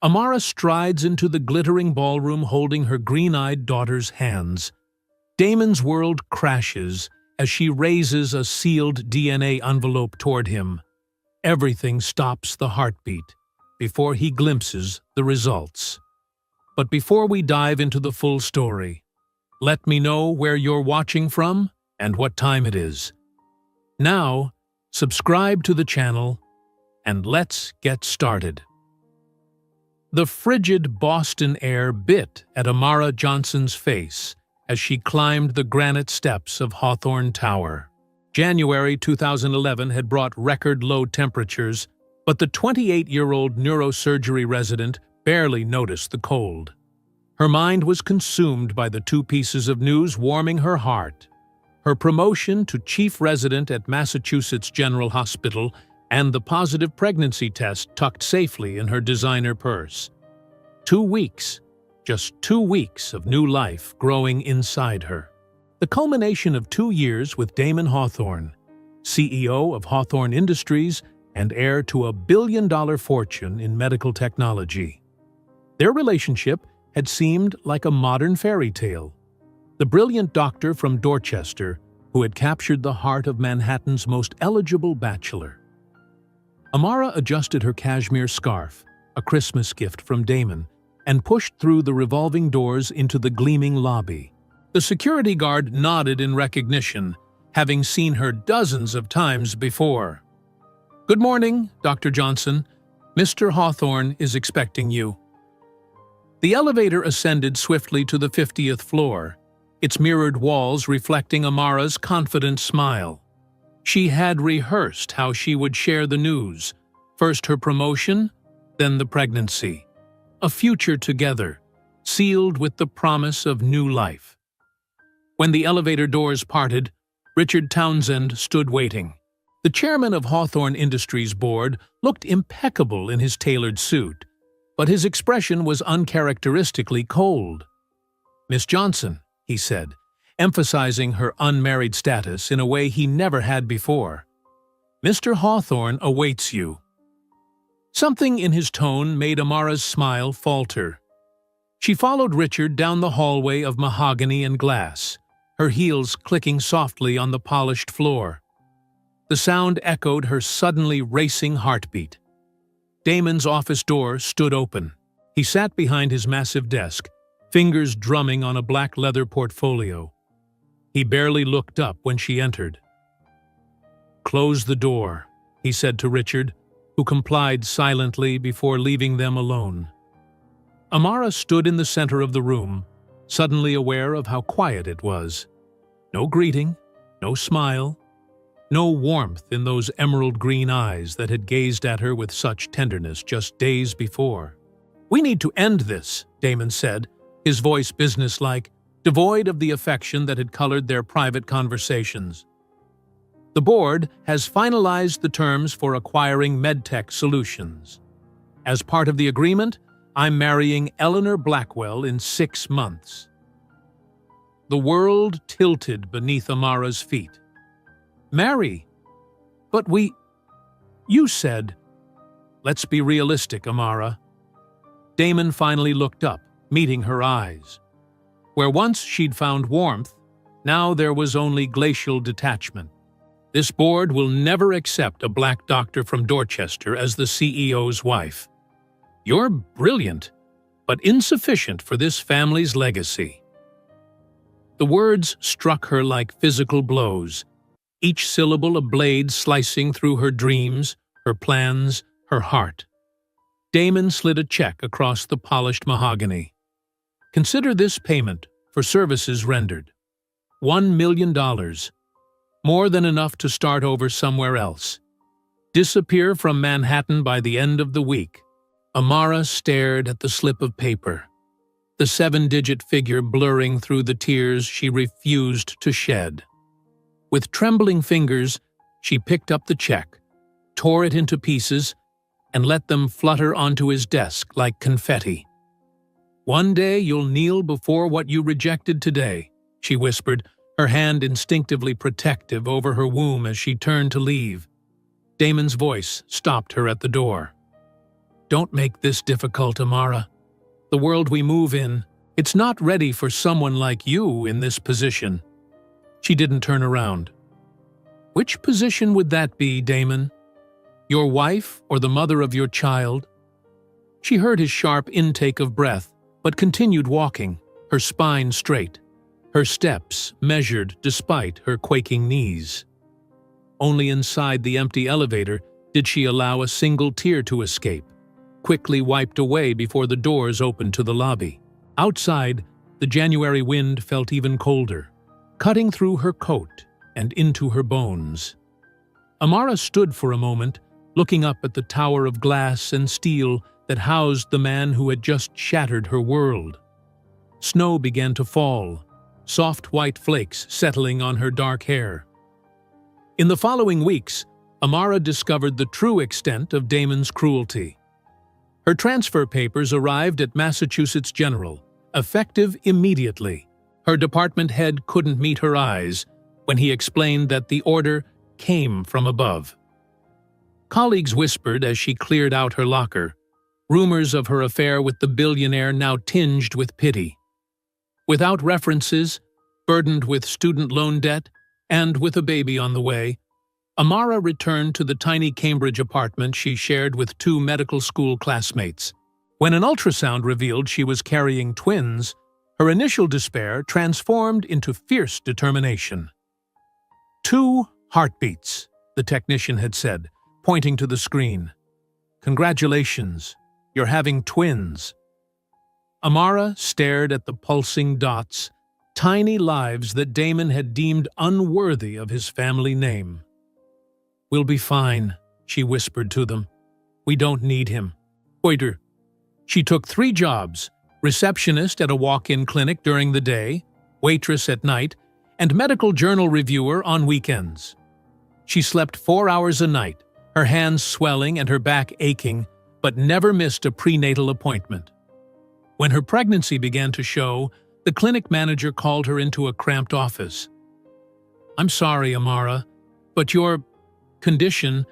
Amara strides into the glittering ballroom holding her green-eyed daughter's hands. Damon's world crashes as she raises a sealed DNA envelope toward him. Everything stops the heartbeat before he glimpses the results. But before we dive into the full story, let me know where you're watching from and what time it is. Now, subscribe to the channel and let's get started. The frigid Boston air bit at Amara Johnson's face as she climbed the granite steps of Hawthorne Tower. January 2011 had brought record-low temperatures, but the 28-year-old neurosurgery resident barely noticed the cold. Her mind was consumed by the two pieces of news warming her heart: her promotion to chief resident at Massachusetts General Hospital and the positive pregnancy test tucked safely in her designer purse. 2 weeks, just 2 weeks of new life growing inside her. The culmination of 2 years with Damon Hawthorne, CEO of Hawthorne Industries and heir to a billion-dollar fortune in medical technology. Their relationship had seemed like a modern fairy tale. The brilliant doctor from Dorchester who had captured the heart of Manhattan's most eligible bachelor. Amara adjusted her cashmere scarf, a Christmas gift from Damon, and pushed through the revolving doors into the gleaming lobby. The security guard nodded in recognition, having seen her dozens of times before. "Good morning, Dr. Johnson. Mr. Hawthorne is expecting you." The elevator ascended swiftly to the 50th floor, its mirrored walls reflecting Amara's confident smile. She had rehearsed how she would share the news, first her promotion, then the pregnancy. A future together, sealed with the promise of new life. When the elevator doors parted, Richard Townsend stood waiting. The chairman of Hawthorne Industries board looked impeccable in his tailored suit, but his expression was uncharacteristically cold. "Miss Johnson," he said, emphasizing her unmarried status in a way he never had before, "Mr. Hawthorne awaits you." Something in his tone made Amara's smile falter. She followed Richard down the hallway of mahogany and glass, her heels clicking softly on the polished floor. The sound echoed her suddenly racing heartbeat. Damon's office door stood open. He sat behind his massive desk, fingers drumming on a black leather portfolio. He barely looked up when she entered. "Close the door," he said to Richard, who complied silently before leaving them alone. Amara stood in the center of the room, suddenly aware of how quiet it was. No greeting, no smile, no warmth in those emerald green eyes that had gazed at her with such tenderness just days before. "We need to end this," Damon said, his voice businesslike, devoid of the affection that had colored their private conversations. "The board has finalized the terms for acquiring MedTech Solutions. As part of the agreement, I'm marrying Eleanor Blackwell in 6 months." The world tilted beneath Amara's feet. "Marry? But you said—" "Let's be realistic, Amara." Damon finally looked up, meeting her eyes. Where once she'd found warmth, now there was only glacial detachment. "This board will never accept a black doctor from Dorchester as the CEO's wife. You're brilliant, but insufficient for this family's legacy." The words struck her like physical blows, each syllable a blade slicing through her dreams, her plans, her heart. Damon slid a check across the polished mahogany. "Consider this payment for services rendered. $1 million. More than enough to start over somewhere else. Disappear from Manhattan by the end of the week." Amara stared at the slip of paper, the 7-digit figure blurring through the tears she refused to shed. With trembling fingers, she picked up the check, tore it into pieces, and let them flutter onto his desk like confetti. "One day you'll kneel before what you rejected today," she whispered, her hand instinctively protective over her womb as she turned to leave. Damon's voice stopped her at the door. Don't make this difficult, Amara. The world we move in, it's not ready for someone like you in this position." She didn't turn around. "Which position would that be, Damon? Your wife or the mother of your child?" She heard his sharp intake of breath, but continued walking, her spine straight, her steps measured despite her quaking knees. Only inside the empty elevator did she allow a single tear to escape, quickly wiped away before the doors opened to the lobby. Outside, the January wind felt even colder, cutting through her coat and into her bones. Amara stood for a moment, looking up at the tower of glass and steel that housed the man who had just shattered her world. Snow began to fall, soft white flakes settling on her dark hair. In the following weeks, Amara discovered the true extent of Damon's cruelty. Her transfer papers arrived at Massachusetts General, effective immediately. Her department head couldn't meet her eyes when he explained that the order came from above. Colleagues whispered as she cleared out her locker, rumors of her affair with the billionaire now tinged with pity. Without references, burdened with student loan debt, and with a baby on the way, Amara returned to the tiny Cambridge apartment she shared with 2 medical school classmates. When an ultrasound revealed she was carrying twins, her initial despair transformed into fierce determination. 2 heartbeats, the technician had said, pointing to the screen. "Congratulations, you're having twins." Amara stared at the pulsing dots, tiny lives that Damon had deemed unworthy of his family name. "We'll be fine," she whispered to them. "We don't need him." Waiter. She took 3 jobs: receptionist at a walk-in clinic during the day, waitress at night, and medical journal reviewer on weekends. She slept 4 hours a night, her hands swelling and her back aching, but never missed a prenatal appointment. When her pregnancy began to show, the clinic manager called her into a cramped office. "I'm sorry, Amara, but your condition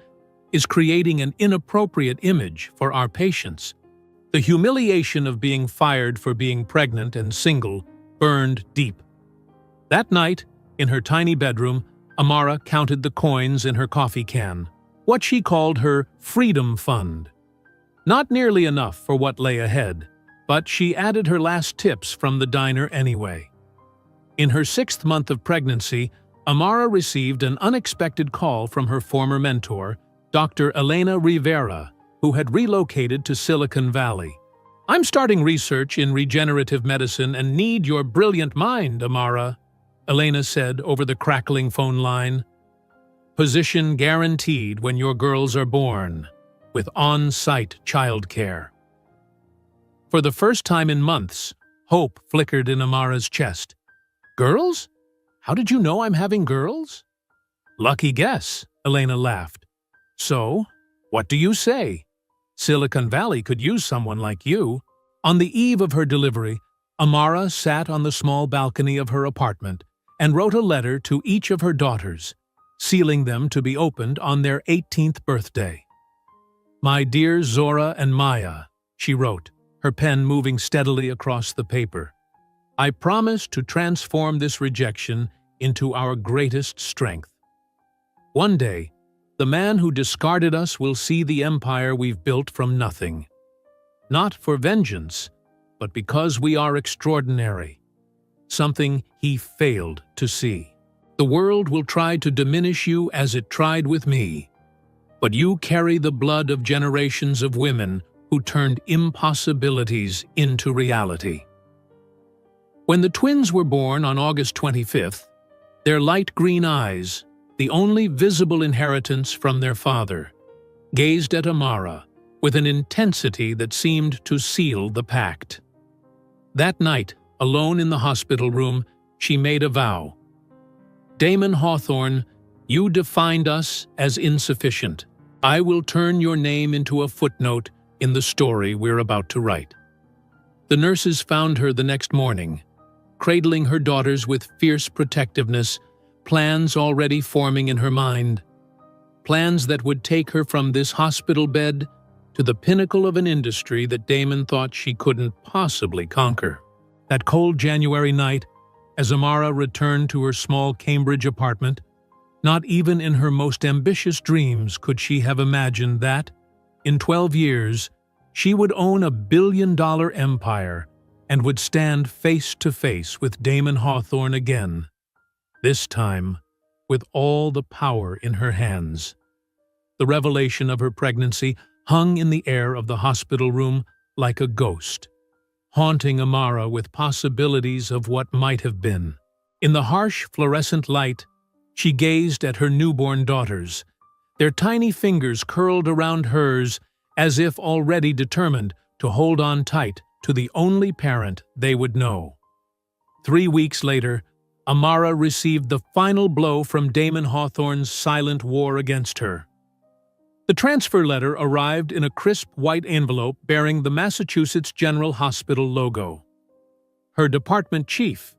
is creating an inappropriate image for our patients." The humiliation of being fired for being pregnant and single burned deep. That night, in her tiny bedroom, Amara counted the coins in her coffee can, what she called her freedom fund. Not nearly enough for what lay ahead, but she added her last tips from the diner anyway. In her 6th month of pregnancy, Amara received an unexpected call from her former mentor, Dr. Elena Rivera, who had relocated to Silicon Valley. "I'm starting research in regenerative medicine and need your brilliant mind, Amara," Elena said over the crackling phone line. "Position guaranteed when your girls are born, with on-site childcare." For the first time in months, hope flickered in Amara's chest. "Girls? How did you know I'm having girls?" "Lucky guess," Elena laughed. "So, what do you say? Silicon Valley could use someone like you." On the eve of her delivery, Amara sat on the small balcony of her apartment and wrote a letter to each of her daughters, sealing them to be opened on their 18th birthday. "My dear Zora and Maya," she wrote, her pen moving steadily across the paper, "I promise to transform this rejection into our greatest strength. One day, the man who discarded us will see the empire we've built from nothing. Not for vengeance, but because we are extraordinary. Something he failed to see. The world will try to diminish you as it tried with me, but you carry the blood of generations of women who turned impossibilities into reality." When the twins were born on August 25th, their light green eyes, the only visible inheritance from their father, gazed at Amara with an intensity that seemed to seal the pact. That night, alone in the hospital room, she made a vow. "Damon Hawthorne, you defined us as insufficient. I will turn your name into a footnote in the story we're about to write." The nurses found her the next morning, cradling her daughters with fierce protectiveness, plans already forming in her mind. Plans that would take her from this hospital bed to the pinnacle of an industry that Damon thought she couldn't possibly conquer. That cold January night, as Amara returned to her small Cambridge apartment, not even in her most ambitious dreams could she have imagined that, in 12 years, she would own a billion-dollar empire and would stand face to face with Damon Hawthorne again, this time with all the power in her hands. The revelation of her pregnancy hung in the air of the hospital room like a ghost, haunting Amara with possibilities of what might have been. In the harsh, fluorescent light, she gazed at her newborn daughters, their tiny fingers curled around hers as if already determined to hold on tight to the only parent they would know. 3 weeks later, Amara received the final blow from Damon Hawthorne's silent war against her. The transfer letter arrived in a crisp white envelope bearing the Massachusetts General Hospital logo. Her department chief,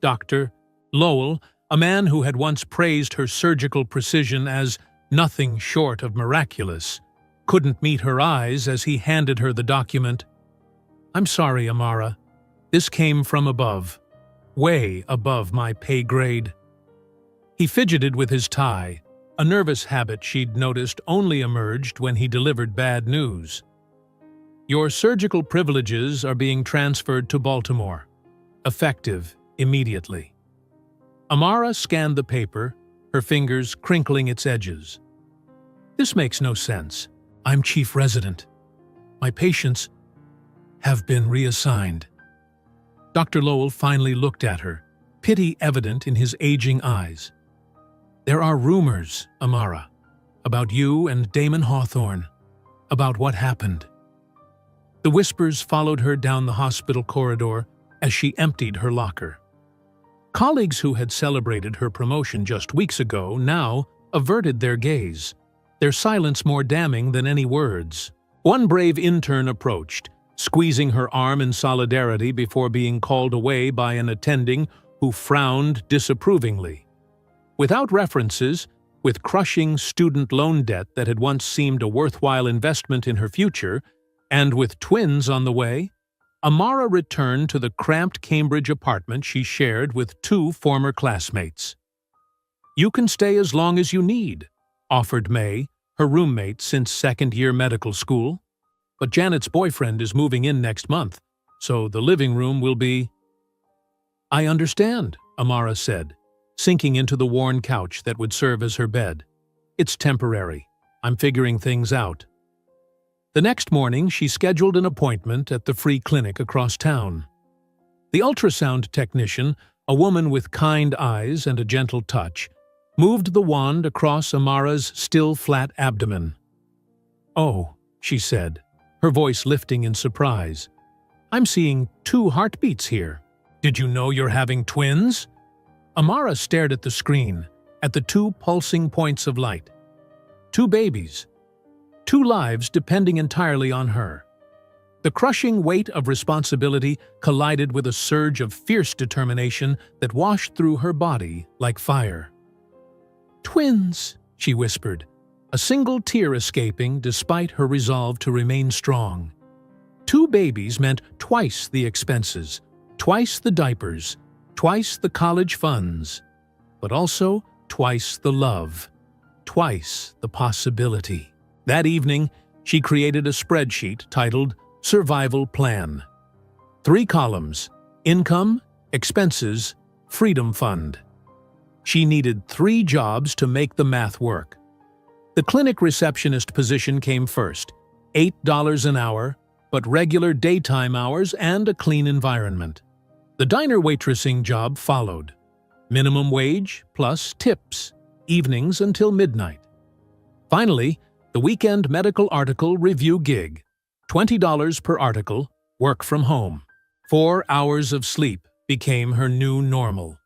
Dr. Lowell, a man who had once praised her surgical precision as nothing short of miraculous, couldn't meet her eyes as he handed her the document. "I'm sorry, Amara. This came from above, way above my pay grade." He fidgeted with his tie, a nervous habit she'd noticed only emerged when he delivered bad news. "Your surgical privileges are being transferred to Baltimore, effective immediately." Amara scanned the paper, her fingers crinkling its edges. "This makes no sense. I'm chief resident. My patients have been reassigned." Dr. Lowell finally looked at her, pity evident in his aging eyes. "There are rumors, Amara, about you and Damon Hawthorne, about what happened." The whispers followed her down the hospital corridor as she emptied her locker. Colleagues who had celebrated her promotion just weeks ago now averted their gaze, their silence more damning than any words. One brave intern approached, squeezing her arm in solidarity before being called away by an attending who frowned disapprovingly. Without references, with crushing student loan debt that had once seemed a worthwhile investment in her future, and with twins on the way, Amara returned to the cramped Cambridge apartment she shared with 2 former classmates. "You can stay as long as you need," offered May, her roommate since second-year medical school. "But Janet's boyfriend is moving in next month, so the living room will be—" "I understand," Amara said, sinking into the worn couch that would serve as her bed. "It's temporary. I'm figuring things out." The next morning, she scheduled an appointment at the free clinic across town. The ultrasound technician, a woman with kind eyes and a gentle touch, moved the wand across Amara's still flat abdomen. "Oh," she said, her voice lifting in surprise. "I'm seeing 2 heartbeats here. Did you know you're having twins?" Amara stared at the screen, at the 2 pulsing points of light. 2 babies. 2 lives depending entirely on her. The crushing weight of responsibility collided with a surge of fierce determination that washed through her body like fire. "Twins," she whispered, a single tear escaping despite her resolve to remain strong. 2 babies meant twice the expenses, twice the diapers, twice the college funds, but also twice the love, twice the possibility. That evening, she created a spreadsheet titled Survival Plan. 3 columns: income, expenses, freedom fund. She needed 3 jobs to make the math work. The clinic receptionist position came first, $8 an hour, but regular daytime hours and a clean environment. The diner waitressing job followed. Minimum wage plus tips, evenings until midnight. Finally, the weekend medical article review gig, $20 per article, work from home. 4 hours of sleep became her new normal.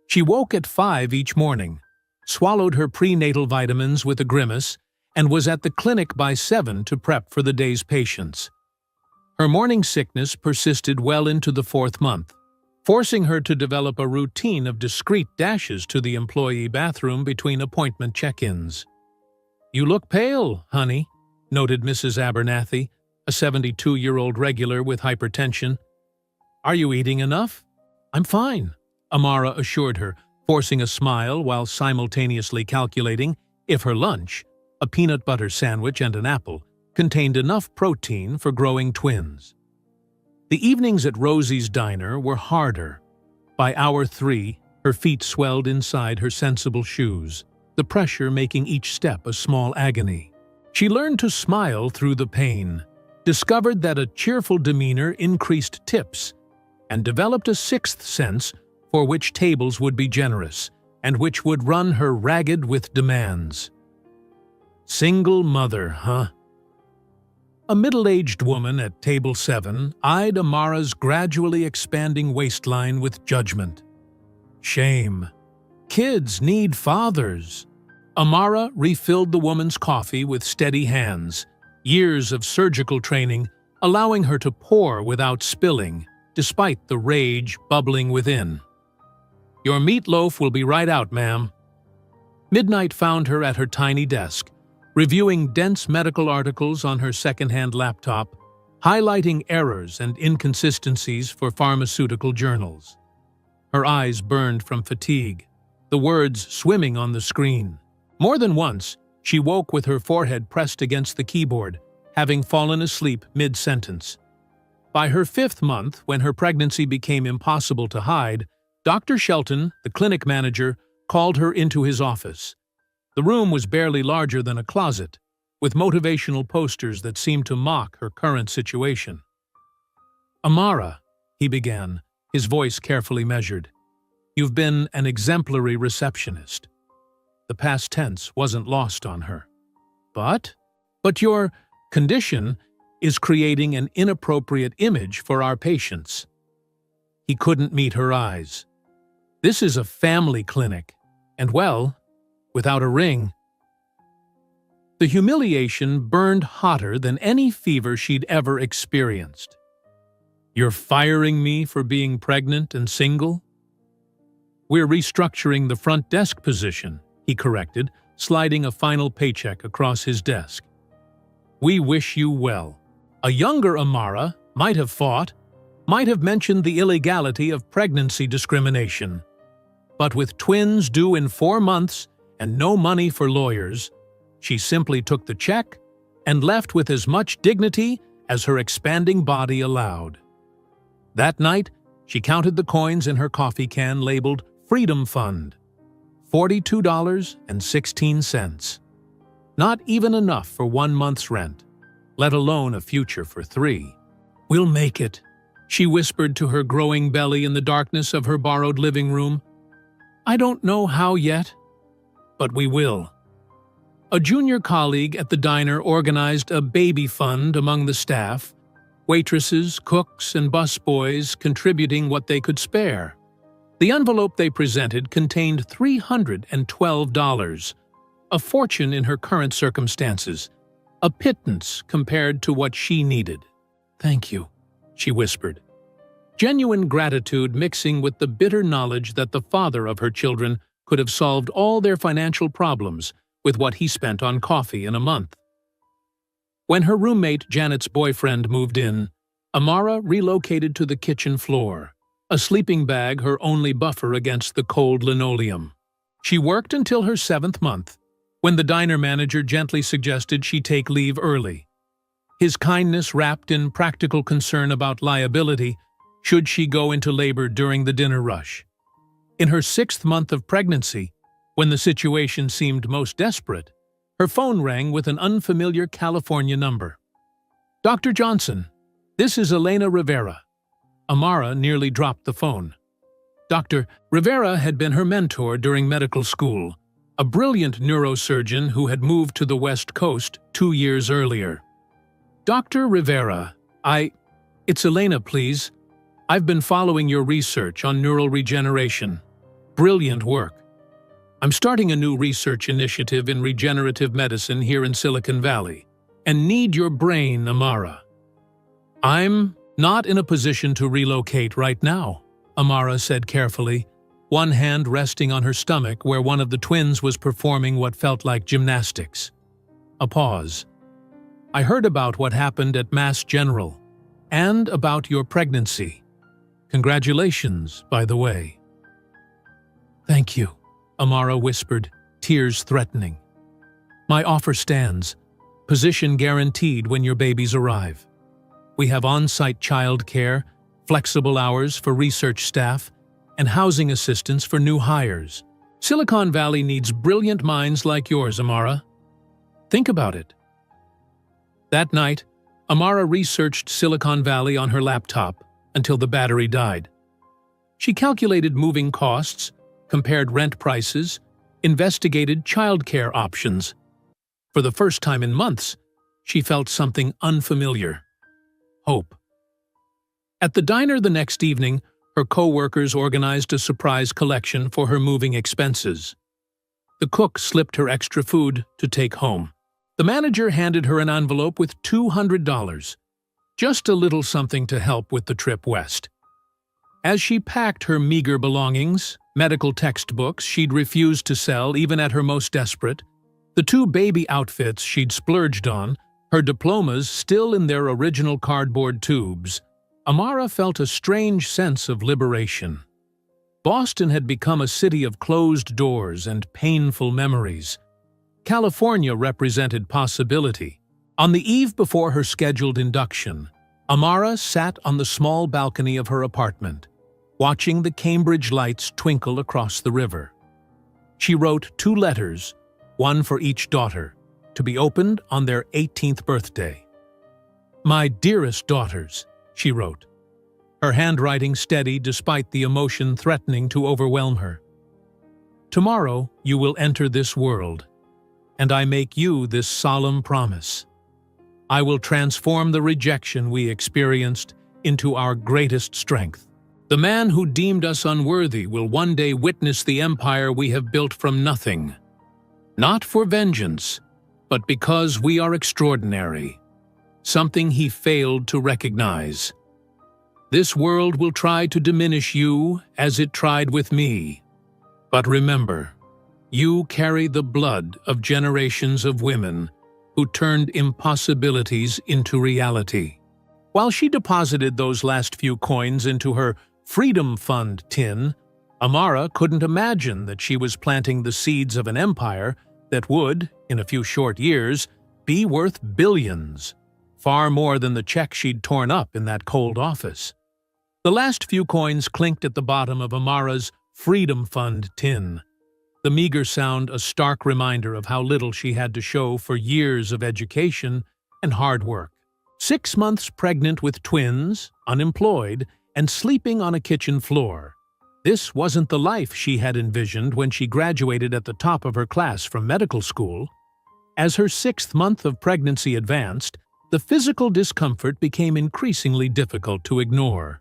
She woke at 5 each morning, swallowed her prenatal vitamins with a grimace, and was at the clinic by 7 to prep for the day's patients. Her morning sickness persisted well into the 4th month, forcing her to develop a routine of discreet dashes to the employee bathroom between appointment check-ins. "You look pale, honey," noted Mrs. Abernathy, a 72-year-old regular with hypertension. "Are you eating enough?" "I'm fine," Amara assured her, forcing a smile while simultaneously calculating if her lunch, a peanut butter sandwich and an apple, contained enough protein for growing twins. The evenings at Rosie's diner were harder. By hour 3, her feet swelled inside her sensible shoes, the pressure making each step a small agony. She learned to smile through the pain, discovered that a cheerful demeanor increased tips, and developed a sixth sense for which tables would be generous and which would run her ragged with demands. Single mother, huh? A middle-aged woman at table 7 eyed Amara's gradually expanding waistline with judgment. Shame. Kids need fathers. Amara refilled the woman's coffee with steady hands, years of surgical training allowing her to pour without spilling, despite the rage bubbling within. "Your meatloaf will be right out, ma'am." Midnight found her at her tiny desk, reviewing dense medical articles on her second-hand laptop, highlighting errors and inconsistencies for pharmaceutical journals. Her eyes burned from fatigue, the words swimming on the screen. More than once, she woke with her forehead pressed against the keyboard, having fallen asleep mid-sentence. By her 5th month, when her pregnancy became impossible to hide, Dr. Shelton, the clinic manager, called her into his office. The room was barely larger than a closet, with motivational posters that seemed to mock her current situation. "Amara," he began, his voice carefully measured, "you've been an exemplary receptionist." The past tense wasn't lost on her. But your condition is creating an inappropriate image for our patients." He couldn't meet her eyes. "This is a family clinic, and well, without a ring." The humiliation burned hotter than any fever she'd ever experienced. "You're firing me for being pregnant and single?" "We're restructuring the front desk position," he corrected, sliding a final paycheck across his desk. "We wish you well." A younger Amara might have fought, might have mentioned the illegality of pregnancy discrimination. But with twins due in 4 months and no money for lawyers, she simply took the check and left with as much dignity as her expanding body allowed. That night, she counted the coins in her coffee can labeled Freedom Fund. $42.16. Not even enough for 1 month's rent, let alone a future for 3. "We'll make it," she whispered to her growing belly in the darkness of her borrowed living room. "I don't know how yet, but we will." A junior colleague at the diner organized a baby fund among the staff, waitresses, cooks, and busboys contributing what they could spare. The envelope they presented contained $312, a fortune in her current circumstances, a pittance compared to what she needed. "Thank you," she whispered, genuine gratitude mixing with the bitter knowledge that the father of her children could have solved all their financial problems with what he spent on coffee in a month. When her roommate Janet's boyfriend moved in, Amara relocated to the kitchen floor, a sleeping bag her only buffer against the cold linoleum. She worked until her 7th month, when the diner manager gently suggested she take leave early. His kindness wrapped in practical concern about liability should she go into labor during the dinner rush. In her 6th month of pregnancy, when the situation seemed most desperate, her phone rang with an unfamiliar California number. "Dr. Johnson, this is Elena Rivera." Amara nearly dropped the phone. Dr. Rivera had been her mentor during medical school, a brilliant neurosurgeon who had moved to the West Coast 2 years earlier. "Dr. Rivera, it's Elena, please. I've been following your research on neural regeneration. Brilliant work. I'm starting a new research initiative in regenerative medicine here in Silicon Valley, and need your brain, Amara." "I'm not in a position to relocate right now," Amara said carefully, one hand resting on her stomach where one of the twins was performing what felt like gymnastics. A pause. I heard about what happened at Mass General and about your pregnancy. Congratulations, by the way." "Thank you," Amara whispered, tears threatening. "My offer stands. Position guaranteed when your babies arrive. We have on-site childcare, flexible hours for research staff, and housing assistance for new hires. Silicon Valley needs brilliant minds like yours, Amara. Think about it." That night, Amara researched Silicon Valley on her laptop until the battery died. She calculated moving costs, compared rent prices, investigated childcare options. For the first time in months, she felt something unfamiliar: hope. At the diner the next evening, her co-workers organized a surprise collection for her moving expenses. The cook slipped her extra food to take home. The manager handed her an envelope with $200, just a little something to help with the trip west. As she packed her meager belongings, medical textbooks she'd refused to sell even at her most desperate, the 2 baby outfits she'd splurged on, her diplomas still in their original cardboard tubes, Amara felt a strange sense of liberation. Boston had become a city of closed doors and painful memories. California represented possibility. On the eve before her scheduled induction, Amara sat on the small balcony of her apartment, watching the Cambridge lights twinkle across the river. She wrote 2 letters, one for each daughter, to be opened on their 18th birthday. "My dearest daughters," she wrote, her handwriting steady despite the emotion threatening to overwhelm her. "Tomorrow you will enter this world, and I make you this solemn promise. I will transform the rejection we experienced into our greatest strength. The man who deemed us unworthy will one day witness the empire we have built from nothing. Not for vengeance, but because we are extraordinary, something he failed to recognize. This world will try to diminish you as it tried with me. But remember, you carry the blood of generations of women who turned impossibilities into reality." While she deposited those last few coins into her Freedom Fund tin, Amara couldn't imagine that she was planting the seeds of an empire that would, in a few short years, be worth billions, far more than the check she'd torn up in that cold office. The last few coins clinked at the bottom of Amara's Freedom Fund tin, the meager sound a stark reminder of how little she had to show for years of education and hard work. 6 months pregnant with twins, unemployed, and sleeping on a kitchen floor. This wasn't the life she had envisioned when she graduated at the top of her class from medical school. As her 6th month of pregnancy advanced, the physical discomfort became increasingly difficult to ignore.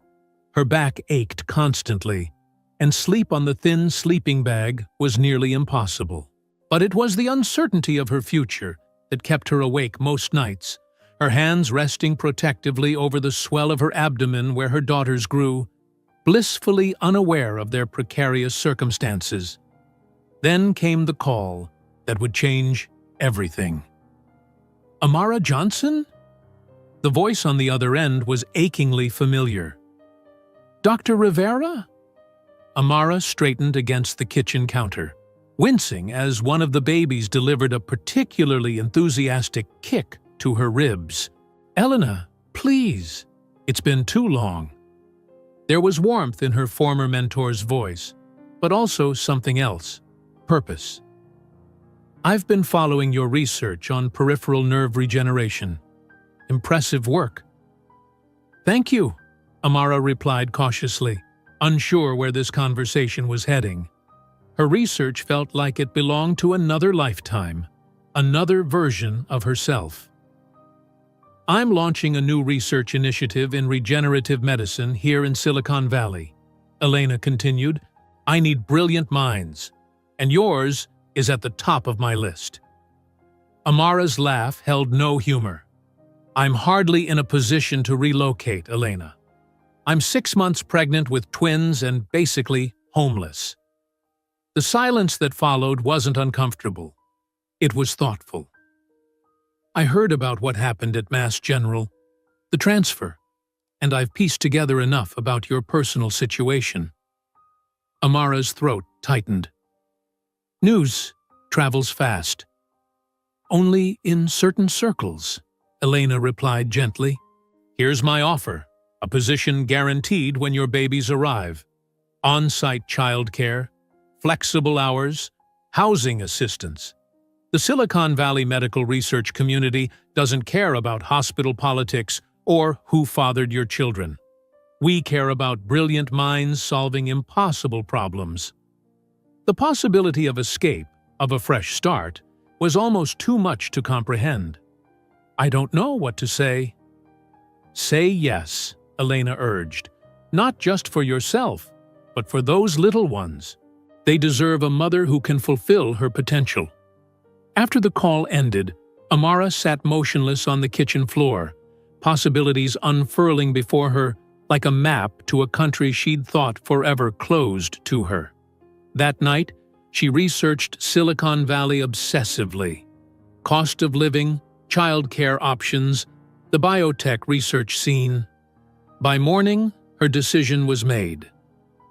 Her back ached constantly, and sleep on the thin sleeping bag was nearly impossible. But it was the uncertainty of her future that kept her awake most nights, her hands resting protectively over the swell of her abdomen where her daughters grew, blissfully unaware of their precarious circumstances. Then came the call that would change everything. "Amara Johnson?" The voice on the other end was achingly familiar. "Dr. Rivera?" Amara straightened against the kitchen counter, wincing as one of the babies delivered a particularly enthusiastic kick to her ribs. "Elena, please. It's been too long." There was warmth in her former mentor's voice, but also something else: purpose. "I've been following your research on peripheral nerve regeneration. Impressive work." "Thank you," Amara replied cautiously, unsure where this conversation was heading. Her research felt like it belonged to another lifetime, another version of herself. "I'm launching a new research initiative in regenerative medicine here in Silicon Valley," Elena continued. "I need brilliant minds, and yours is at the top of my list." Amara's laugh held no humor. "I'm hardly in a position to relocate, Elena. I'm 6 months pregnant with twins and basically homeless." The silence that followed wasn't uncomfortable. It was thoughtful. I heard about what happened at Mass General, the transfer, and I've pieced together enough about your personal situation. Amara's throat tightened. News travels fast. Only in certain circles, Elena replied gently. Here's my offer, a position guaranteed when your babies arrive. On-site childcare, flexible hours, housing assistance. The Silicon Valley medical research community doesn't care about hospital politics or who fathered your children. We care about brilliant minds solving impossible problems. The possibility of escape, of a fresh start, was almost too much to comprehend. I don't know what to say. Say yes, Elena urged, not just for yourself, but for those little ones. They deserve a mother who can fulfill her potential. After the call ended, Amara sat motionless on the kitchen floor, possibilities unfurling before her like a map to a country she'd thought forever closed to her. That night, she researched Silicon Valley obsessively. Cost of living, childcare options, the biotech research scene. By morning, her decision was made.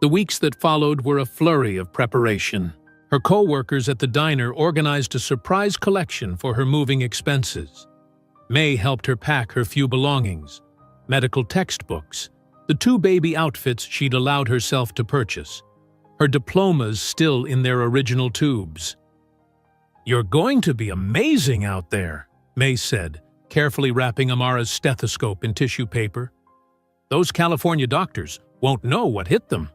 The weeks that followed were a flurry of preparation. Her co-workers at the diner organized a surprise collection for her moving expenses. May helped her pack her few belongings, medical textbooks, the 2 baby outfits she'd allowed herself to purchase, her diplomas still in their original tubes. You're going to be amazing out there, May said, carefully wrapping Amara's stethoscope in tissue paper. Those California doctors won't know what hit them.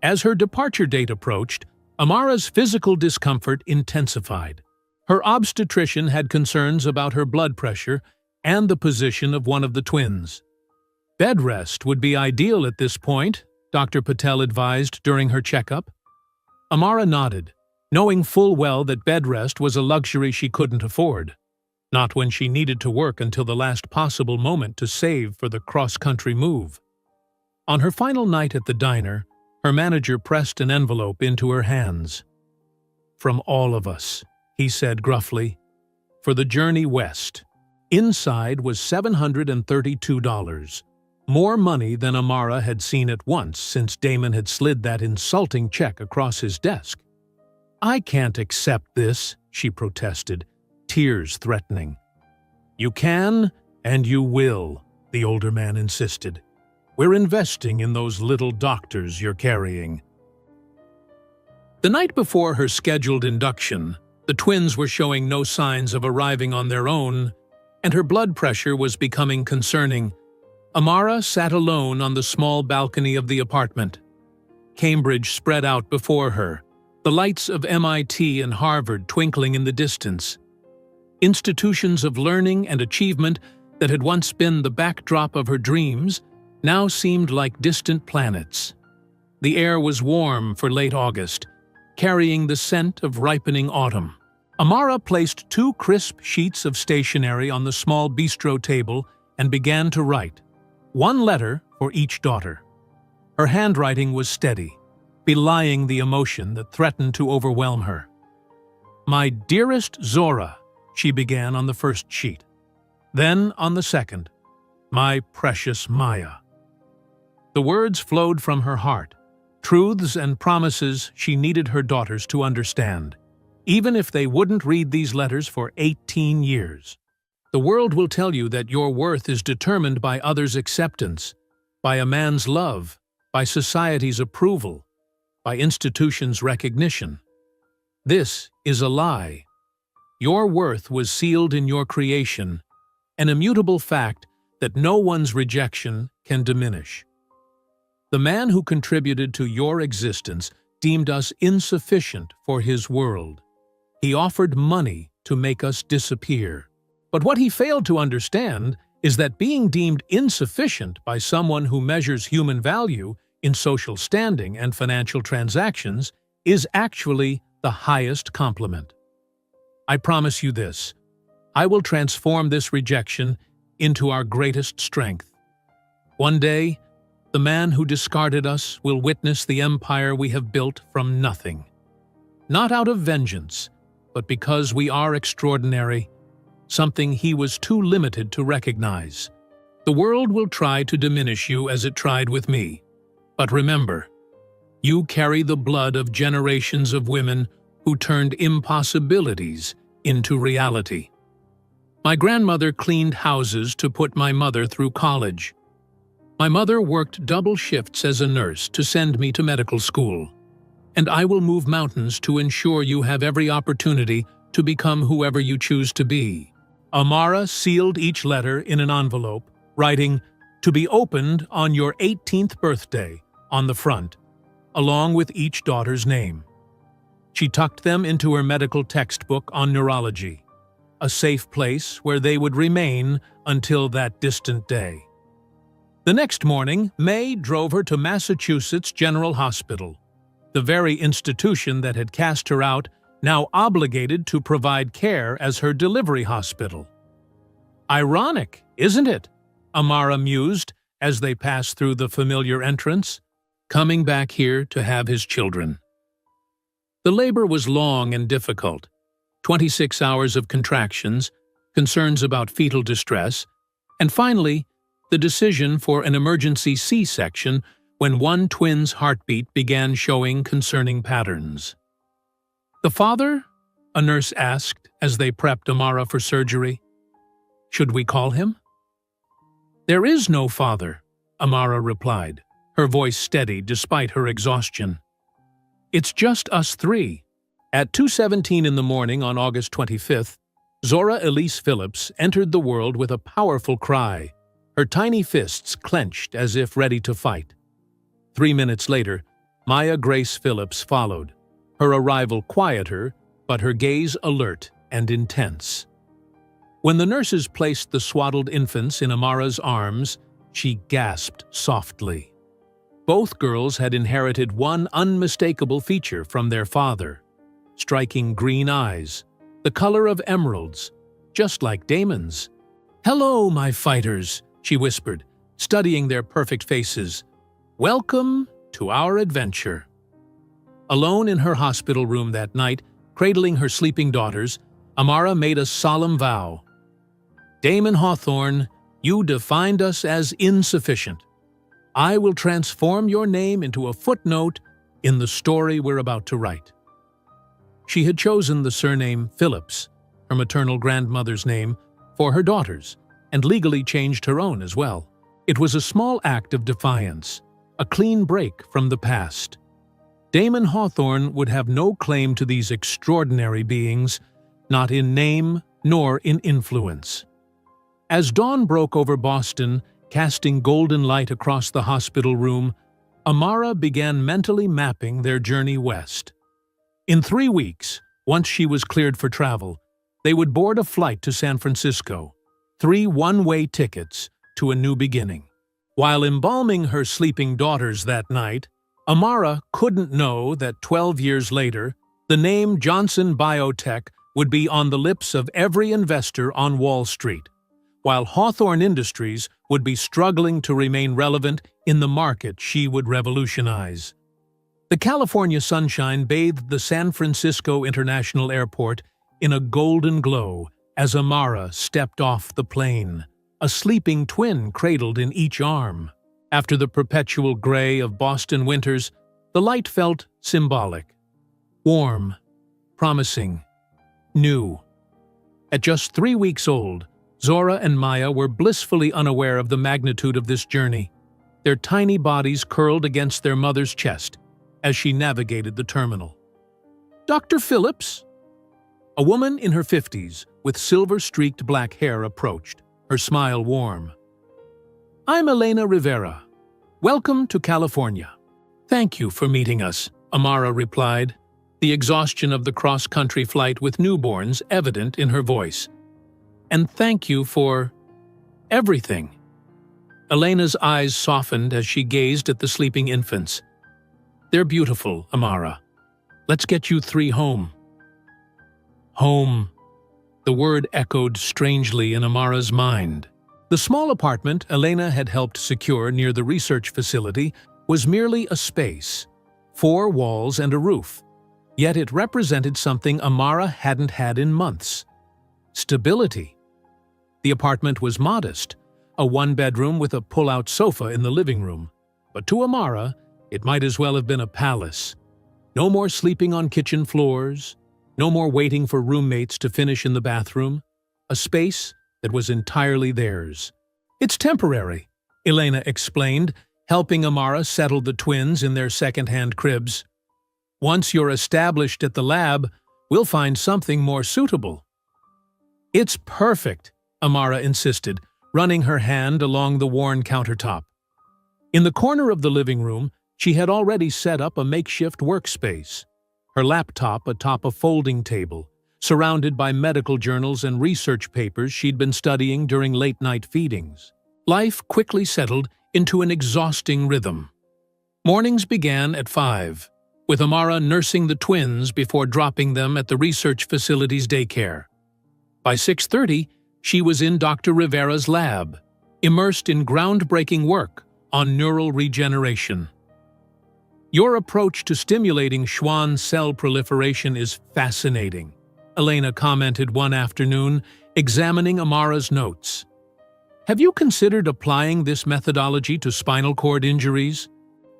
As her departure date approached, Amara's physical discomfort intensified. Her obstetrician had concerns about her blood pressure and the position of one of the twins. Bed rest would be ideal at this point, Dr. Patel advised during her checkup. Amara nodded, knowing full well that bed rest was a luxury she couldn't afford. Not when she needed to work until the last possible moment to save for the cross-country move. On her final night at the diner, her manager pressed an envelope into her hands. From all of us, he said gruffly, for the journey west. Inside was $732, more money than Amara had seen at once since Damon had slid that insulting check across his desk. I can't accept this, she protested, tears threatening. You can, and you will, the older man insisted. We're investing in those little doctors you're carrying. The night before her scheduled induction, the twins were showing no signs of arriving on their own, and her blood pressure was becoming concerning. Amara sat alone on the small balcony of the apartment. Cambridge spread out before her, the lights of MIT and Harvard twinkling in the distance. Institutions of learning and achievement that had once been the backdrop of her dreams now seemed like distant planets. The air was warm for late August, carrying the scent of ripening autumn. Amara placed 2 crisp sheets of stationery on the small bistro table and began to write, 1 letter for each daughter. Her handwriting was steady, belying the emotion that threatened to overwhelm her. My dearest Zora, she began on the first sheet. Then on the second, my precious Maya. The words flowed from her heart, truths and promises she needed her daughters to understand, even if they wouldn't read these letters for 18 years. The world will tell you that your worth is determined by others' acceptance, by a man's love, by society's approval, by institutions' recognition. This is a lie. Your worth was sealed in your creation, an immutable fact that no one's rejection can diminish. The man who contributed to your existence deemed us insufficient for his world. He offered money to make us disappear. But what he failed to understand is that being deemed insufficient by someone who measures human value in social standing and financial transactions is actually the highest compliment. I promise you this, I will transform this rejection into our greatest strength. One day, the man who discarded us will witness the empire we have built from nothing. Not out of vengeance, but because we are extraordinary, something he was too limited to recognize. The world will try to diminish you as it tried with me. But remember, you carry the blood of generations of women who turned impossibilities into reality. My grandmother cleaned houses to put my mother through college. My mother worked double shifts as a nurse to send me to medical school. And I will move mountains to ensure you have every opportunity to become whoever you choose to be. Amara sealed each letter in an envelope, writing, "To be opened on your 18th birthday," on the front, along with each daughter's name. She tucked them into her medical textbook on neurology, a safe place where they would remain until that distant day. The next morning, May drove her to Massachusetts General Hospital, the very institution that had cast her out, now obligated to provide care as her delivery hospital. Ironic, isn't it? Amara mused as they passed through the familiar entrance, coming back here to have his children. The labor was long and difficult. 26 hours of contractions, concerns about fetal distress, and finally, the decision for an emergency C-section when one twin's heartbeat began showing concerning patterns. "The father?" a nurse asked as they prepped Amara for surgery. "Should we call him?" "There is no father," Amara replied, her voice steady despite her exhaustion. "It's just us three." At 2:17 in the morning on August 25th, Zora Elise Phillips entered the world with a powerful cry, her tiny fists clenched as if ready to fight. 3 minutes later, Maya Grace Phillips followed, her arrival quieter, but her gaze alert and intense. When the nurses placed the swaddled infants in Amara's arms, she gasped softly. Both girls had inherited one unmistakable feature from their father: striking green eyes, the color of emeralds, just like Damon's. "Hello, my fighters," she whispered, studying their perfect faces. "Welcome to our adventure." Alone in her hospital room that night, cradling her sleeping daughters, Amara made a solemn vow. "Damon Hawthorne, you defined us as insufficient. I will transform your name into a footnote in the story we're about to write." She had chosen the surname Phillips, her maternal grandmother's name, for her daughters, and legally changed her own as well. It was a small act of defiance, a clean break from the past. Damon Hawthorne would have no claim to these extraordinary beings, not in name nor in influence. As dawn broke over Boston, casting golden light across the hospital room, Amara began mentally mapping their journey west. In 3 weeks, once she was cleared for travel, they would board a flight to San Francisco, 3 one-way tickets to a new beginning. While embalming her sleeping daughters that night, Amara couldn't know that 12 years later, the name Johnson Biotech would be on the lips of every investor on Wall Street, while Hawthorne Industries would be struggling to remain relevant in the market she would revolutionize. The California sunshine bathed the San Francisco International Airport in a golden glow as Amara stepped off the plane, a sleeping twin cradled in each arm. After the perpetual gray of Boston winters, the light felt symbolic, warm, promising, new. At just 3 weeks old, Zora and Maya were blissfully unaware of the magnitude of this journey, their tiny bodies curled against their mother's chest as she navigated the terminal. "Dr. Phillips?" A woman in her 50s with silver-streaked black hair approached, her smile warm. "I'm Elena Rivera. Welcome to California." "Thank you for meeting us," Amara replied, the exhaustion of the cross-country flight with newborns evident in her voice. "And thank you for everything." Elena's eyes softened as she gazed at the sleeping infants. "They're beautiful, Amara. Let's get you 3 home." Home. The word echoed strangely in Amara's mind. The small apartment Elena had helped secure near the research facility was merely a space, 4 walls and a roof. Yet it represented something Amara hadn't had in months: stability. The apartment was modest, a one-bedroom with a pull-out sofa in the living room. But to Amara, it might as well have been a palace. No more sleeping on kitchen floors, no more waiting for roommates to finish in the bathroom. A space that was entirely theirs. "It's temporary," Elena explained, helping Amara settle the twins in their second-hand cribs. "Once you're established at the lab, we'll find something more suitable." "It's perfect," Amara insisted, running her hand along the worn countertop. In the corner of the living room, she had already set up a makeshift workspace, her laptop atop a folding table, surrounded by medical journals and research papers she'd been studying during late-night feedings. Life quickly settled into an exhausting rhythm. Mornings began at 5, with Amara nursing the twins before dropping them at the research facility's daycare. By 6:30, she was in Dr. Rivera's lab, immersed in groundbreaking work on neural regeneration. "Your approach to stimulating Schwann cell proliferation is fascinating," Elena commented one afternoon, examining Amara's notes. "Have you considered applying this methodology to spinal cord injuries?"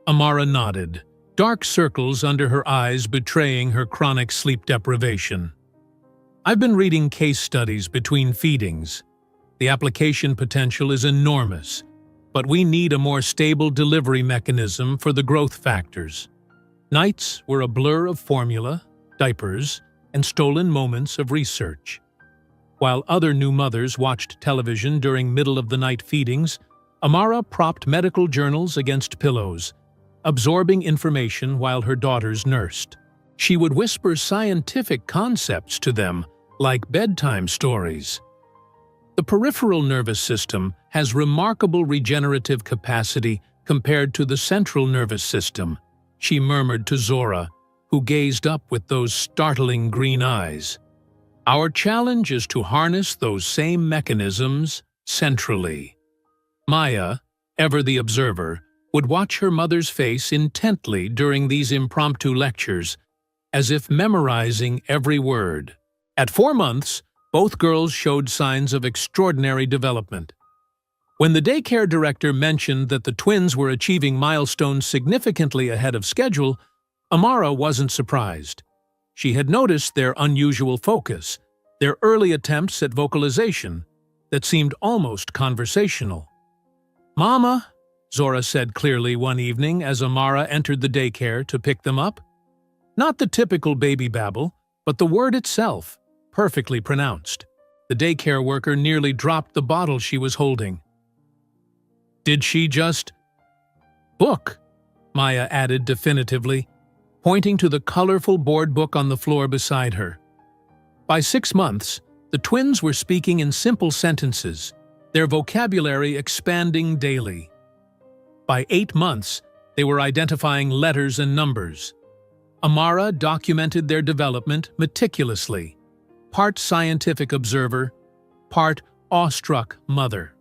Amara nodded, dark circles under her eyes betraying her chronic sleep deprivation. "I've been reading case studies between feedings. The application potential is enormous, but we need a more stable delivery mechanism for the growth factors." Nights were a blur of formula, diapers, and stolen moments of research. While other new mothers watched television during middle-of-the-night feedings, Amara propped medical journals against pillows, absorbing information while her daughters nursed. She would whisper scientific concepts to them, like bedtime stories. "The peripheral nervous system has remarkable regenerative capacity compared to the central nervous system," she murmured to Zora, who gazed up with those startling green eyes. "Our challenge is to harness those same mechanisms centrally." Maya, ever the observer, would watch her mother's face intently during these impromptu lectures, as if memorizing every word. At 4 months, both girls showed signs of extraordinary development. When the daycare director mentioned that the twins were achieving milestones significantly ahead of schedule, Amara wasn't surprised. She had noticed their unusual focus, their early attempts at vocalization that seemed almost conversational. "Mama," Zora said clearly one evening as Amara entered the daycare to pick them up. Not the typical baby babble, but the word itself, perfectly pronounced. The daycare worker nearly dropped the bottle she was holding. "Did she just—" "Book," Maya added definitively, pointing to the colorful board book on the floor beside her. By 6 months, the twins were speaking in simple sentences, their vocabulary expanding daily. By 8 months, they were identifying letters and numbers. Amara documented their development meticulously, part scientific observer, part awestruck mother.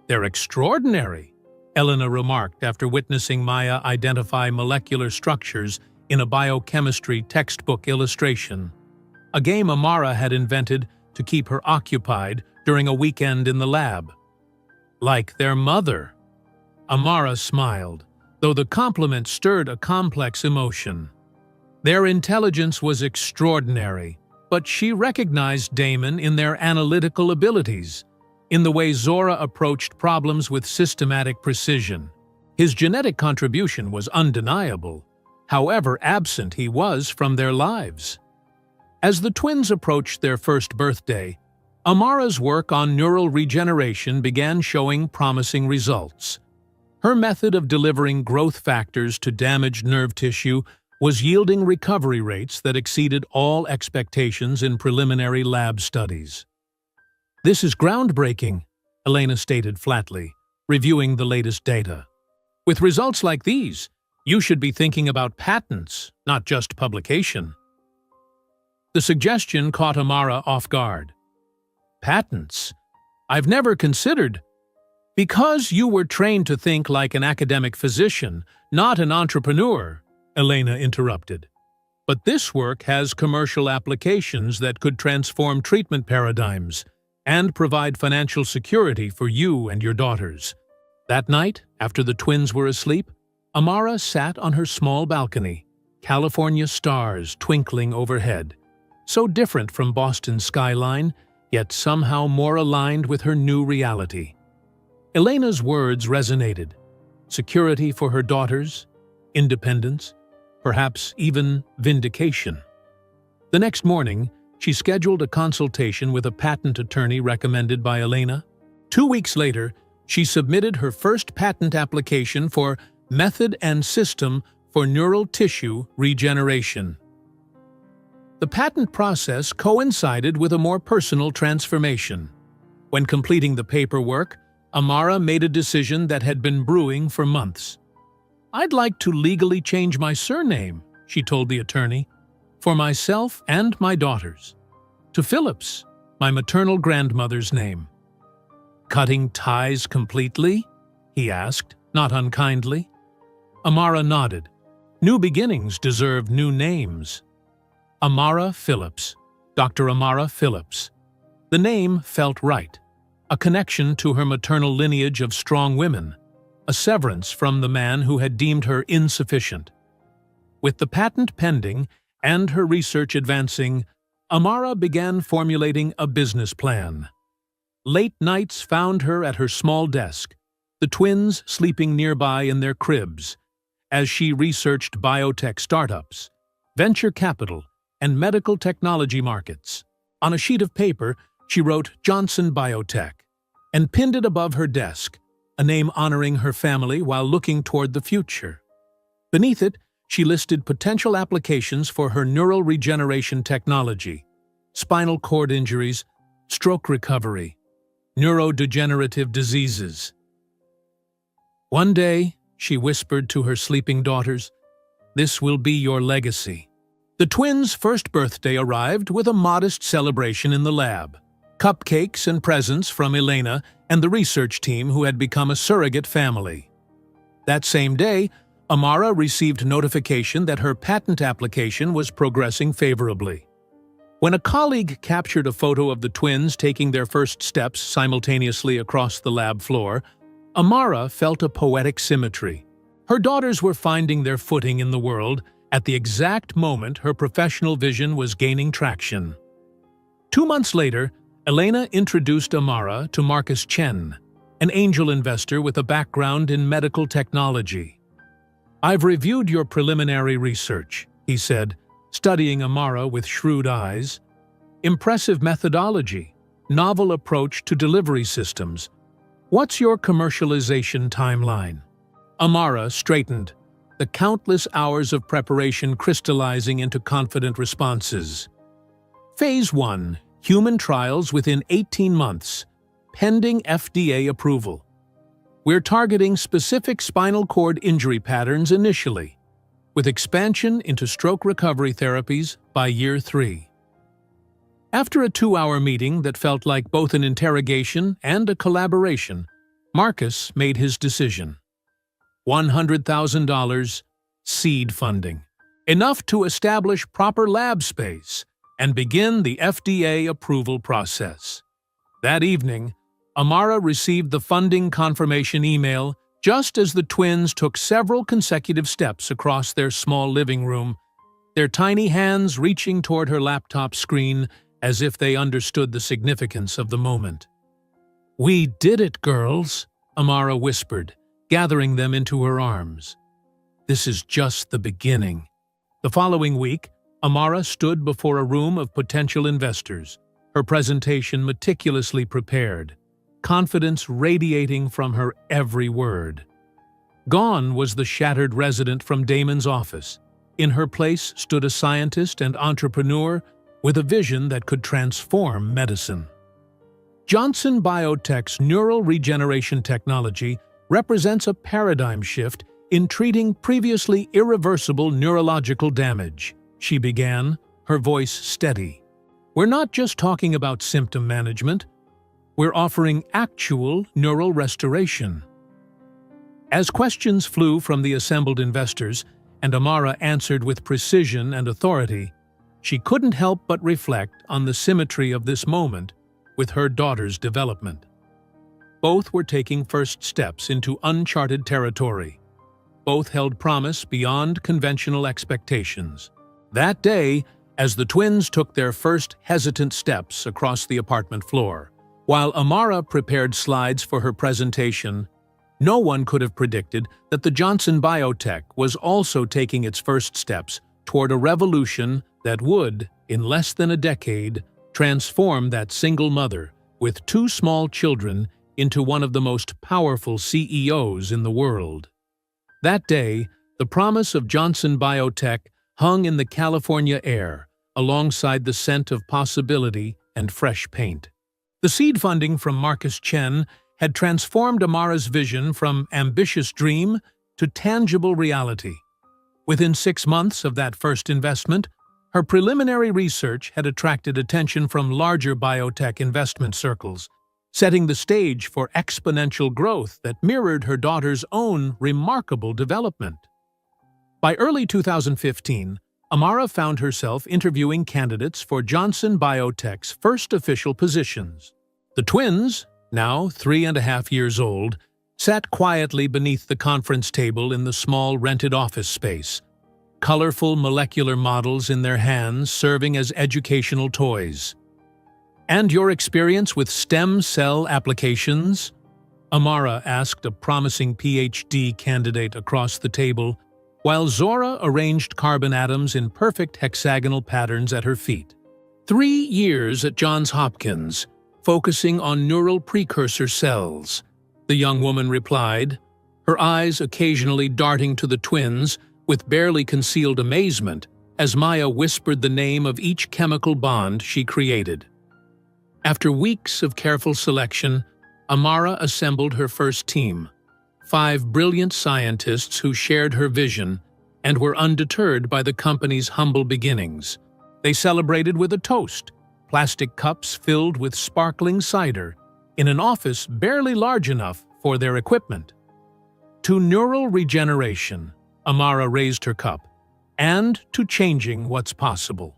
"They're extraordinary," Elena remarked after witnessing Maya identify molecular structures in a biochemistry textbook illustration, a game Amara had invented to keep her occupied during a weekend in the lab. "Like their mother." Amara smiled, though the compliment stirred a complex emotion. Their intelligence was extraordinary, but she recognized Damon in their analytical abilities, in the way Zora approached problems with systematic precision. His genetic contribution was undeniable, however absent he was from their lives. As the twins approached their first birthday, Amara's work on neural regeneration began showing promising results. Her method of delivering growth factors to damaged nerve tissue was yielding recovery rates that exceeded all expectations in preliminary lab studies. "This is groundbreaking," Elena stated flatly, reviewing the latest data. "With results like these, you should be thinking about patents, not just publication." The suggestion caught Amara off guard. "Patents? I've never considered—" "Because you were trained to think like an academic physician, not an entrepreneur," Elena interrupted. "But this work has commercial applications that could transform treatment paradigms, and provide financial security for you and your daughters. That night, after the twins were asleep, Amara sat on her small balcony, California stars twinkling overhead. So different from Boston's skyline, yet somehow more aligned with her new reality. Elena's words resonated. Security for her daughters, independence, perhaps even vindication. The next morning, she scheduled a consultation with a patent attorney recommended by Elena. 2 weeks later, she submitted her first patent application for method and system for neural tissue regeneration. The patent process coincided with a more personal transformation. When completing the paperwork, Amara made a decision that had been brewing for months. "I'd like to legally change my surname," she told the attorney, "for myself and my daughters. To Phillips, my maternal grandmother's name." "Cutting ties completely?" he asked, not unkindly. Amara nodded. New beginnings deserve new names. Amara Phillips, Dr. Amara Phillips. The name felt right. A connection to her maternal lineage of strong women, a severance from the man who had deemed her insufficient. With the patent pending and her research advancing, Amara began formulating a business plan. Late nights found her at her small desk, the twins sleeping nearby in their cribs, as she researched biotech startups, venture capital, and medical technology markets. On a sheet of paper, she wrote Johnson Biotech and pinned it above her desk, a name honoring her family while looking toward the future. Beneath it, she listed potential applications for her neural regeneration technology: spinal cord injuries, stroke recovery, neurodegenerative diseases. "One day," she whispered to her sleeping daughters, "this will be your legacy." The twins' first birthday arrived with a modest celebration in the lab. Cupcakes and presents from Elena and the research team who had become a surrogate family. That same day, Amara received notification that her patent application was progressing favorably. When a colleague captured a photo of the twins taking their first steps simultaneously across the lab floor, Amara felt a poetic symmetry. Her daughters were finding their footing in the world at the exact moment her professional vision was gaining traction. 2 months later, Elena introduced Amara to Marcus Chen, an angel investor with a background in medical technology. "I've reviewed your preliminary research," he said, studying Amara with shrewd eyes. "Impressive methodology, novel approach to delivery systems. What's your commercialization timeline?" Amara straightened, the countless hours of preparation crystallizing into confident responses. Phase 1. Human trials within 18 months, pending FDA approval. We're targeting specific spinal cord injury patterns initially, with expansion into stroke recovery therapies by year 3. After a 2-hour meeting that felt like both an interrogation and a collaboration, Marcus made his decision. $100,000 seed funding, enough to establish proper lab space and begin the FDA approval process. That evening, Amara received the funding confirmation email just as the twins took several consecutive steps across their small living room, their tiny hands reaching toward her laptop screen as if they understood the significance of the moment. "We did it, girls," Amara whispered, gathering them into her arms. "This is just the beginning." The following week, Amara stood before a room of potential investors, her presentation meticulously prepared, confidence radiating from her every word. Gone was the shattered resident from Damon's office. In her place stood a scientist and entrepreneur with a vision that could transform medicine. Johnson Biotech's neural regeneration technology represents a paradigm shift in treating previously irreversible neurological damage, she began, her voice steady. "We're not just talking about symptom management. We're offering actual neural restoration." As questions flew from the assembled investors, and Amara answered with precision and authority, she couldn't help but reflect on the symmetry of this moment, with her daughter's development. Both were taking first steps into uncharted territory. Both held promise beyond conventional expectations. That day, as the twins took their first hesitant steps across the apartment floor, while Amara prepared slides for her presentation, no one could have predicted that the Johnson Biotech was also taking its first steps toward a revolution that would, in less than a decade, transform that single mother with two small children into one of the most powerful CEOs in the world. That day, the promise of Johnson Biotech hung in the California air, alongside the scent of possibility and fresh paint. The seed funding from Marcus Chen had transformed Amara's vision from ambitious dream to tangible reality. Within 6 months of that first investment, her preliminary research had attracted attention from larger biotech investment circles, setting the stage for exponential growth that mirrored her daughter's own remarkable development. By early 2015, Amara found herself interviewing candidates for Johnson Biotech's first official positions. The twins, now 3.5 years old, sat quietly beneath the conference table in the small rented office space, colorful molecular models in their hands serving as educational toys. "And your experience with stem cell applications?" Amara asked a promising PhD candidate across the table, while Zora arranged carbon atoms in perfect hexagonal patterns at her feet. 3 years at Johns Hopkins, focusing on neural precursor cells, the young woman replied, her eyes occasionally darting to the twins with barely concealed amazement as Maya whispered the name of each chemical bond she created. After weeks of careful selection, Amara assembled her first team, 5 brilliant scientists who shared her vision and were undeterred by the company's humble beginnings. They celebrated with a toast, plastic cups filled with sparkling cider, in an office barely large enough for their equipment. To neural regeneration, Amara raised her cup, and to changing what's possible.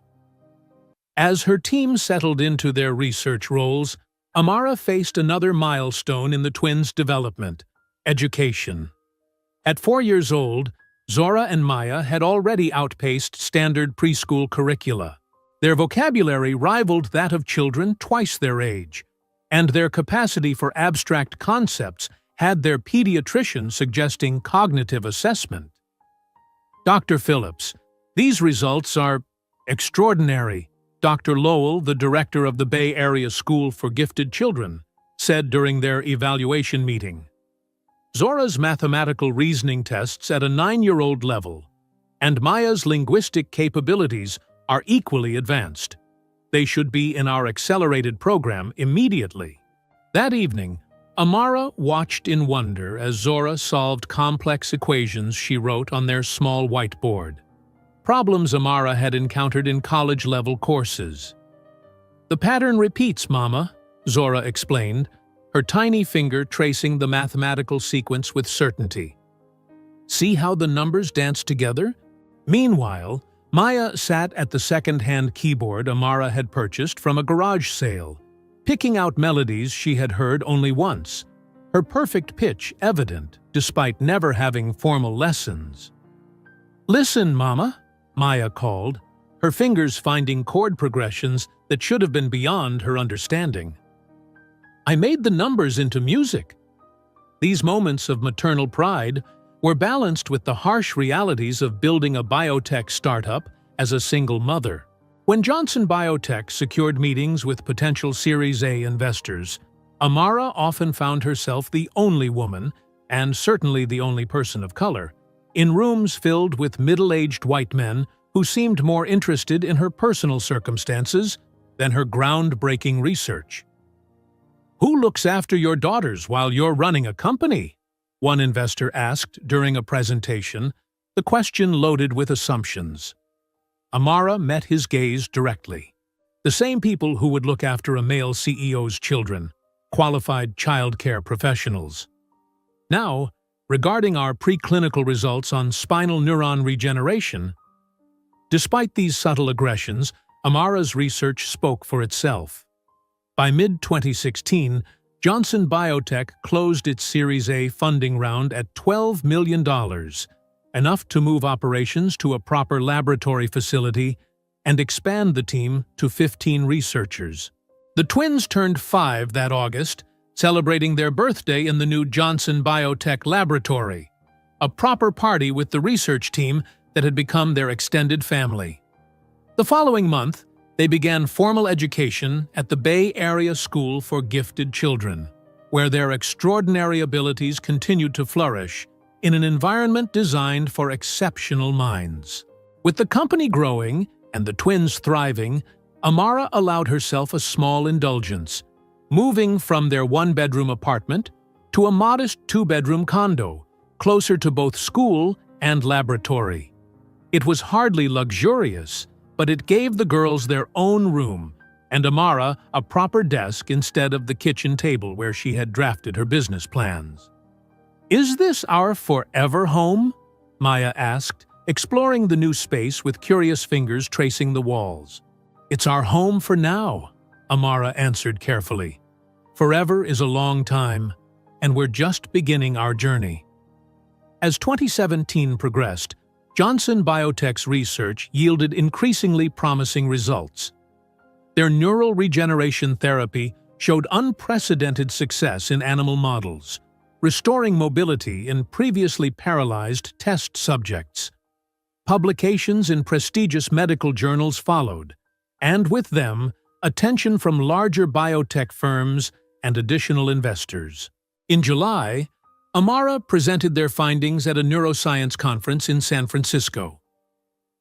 As her team settled into their research roles, Amara faced another milestone in the twins' development: education. At 4 years old, Zora and Maya had already outpaced standard preschool curricula. Their vocabulary rivaled that of children twice their age, and their capacity for abstract concepts had their pediatrician suggesting cognitive assessment. "Dr. Phillips, these results are extraordinary," Dr. Lowell, the director of the Bay Area School for Gifted Children, said during their evaluation meeting. "Zora's mathematical reasoning tests at a 9-year-old level, and Maya's linguistic capabilities are equally advanced. They should be in our accelerated program immediately." That evening, Amara watched in wonder as Zora solved complex equations she wrote on their small whiteboard, problems Amara had encountered in college-level courses. "The pattern repeats, Mama," Zora explained, her tiny finger tracing the mathematical sequence with certainty. "See how the numbers dance together?" Meanwhile, Maya sat at the second-hand keyboard Amara had purchased from a garage sale, picking out melodies she had heard only once, her perfect pitch evident despite never having formal lessons. "Listen, Mama," Maya called, her fingers finding chord progressions that should have been beyond her understanding. "I made the numbers into music." These moments of maternal pride were balanced with the harsh realities of building a biotech startup as a single mother. When Johnson Biotech secured meetings with potential Series A investors, Amara often found herself the only woman, and certainly the only person of color, in rooms filled with middle-aged white men who seemed more interested in her personal circumstances than her groundbreaking research. "Who looks after your daughters while you're running a company?" one investor asked during a presentation, the question loaded with assumptions. Amara met his gaze directly. The same people who would look after a male CEO's children, qualified childcare professionals. Now, regarding our preclinical results on spinal neuron regeneration, despite these subtle aggressions, Amara's research spoke for itself. By mid-2016, Johnson Biotech closed its Series A funding round at $12 million, enough to move operations to a proper laboratory facility and expand the team to 15 researchers. The twins turned 5 that August, celebrating their birthday in the new Johnson Biotech laboratory, a proper party with the research team that had become their extended family. The following month, they began formal education at the Bay Area School for Gifted Children, where their extraordinary abilities continued to flourish in an environment designed for exceptional minds. With the company growing and the twins thriving, Amara allowed herself a small indulgence, moving from their one-bedroom apartment to a modest 2-bedroom condo, closer to both school and laboratory. It was hardly luxurious, but it gave the girls their own room and Amara a proper desk instead of the kitchen table where she had drafted her business plans. "Is this our forever home?" Maya asked, exploring the new space with curious fingers tracing the walls. "It's our home for now," Amara answered carefully. "Forever is a long time, and we're just beginning our journey." As 2017 progressed, Johnson Biotech's research yielded increasingly promising results. Their neural regeneration therapy showed unprecedented success in animal models, restoring mobility in previously paralyzed test subjects. Publications in prestigious medical journals followed, and with them, attention from larger biotech firms and additional investors. In July, Amara presented their findings at a neuroscience conference in San Francisco.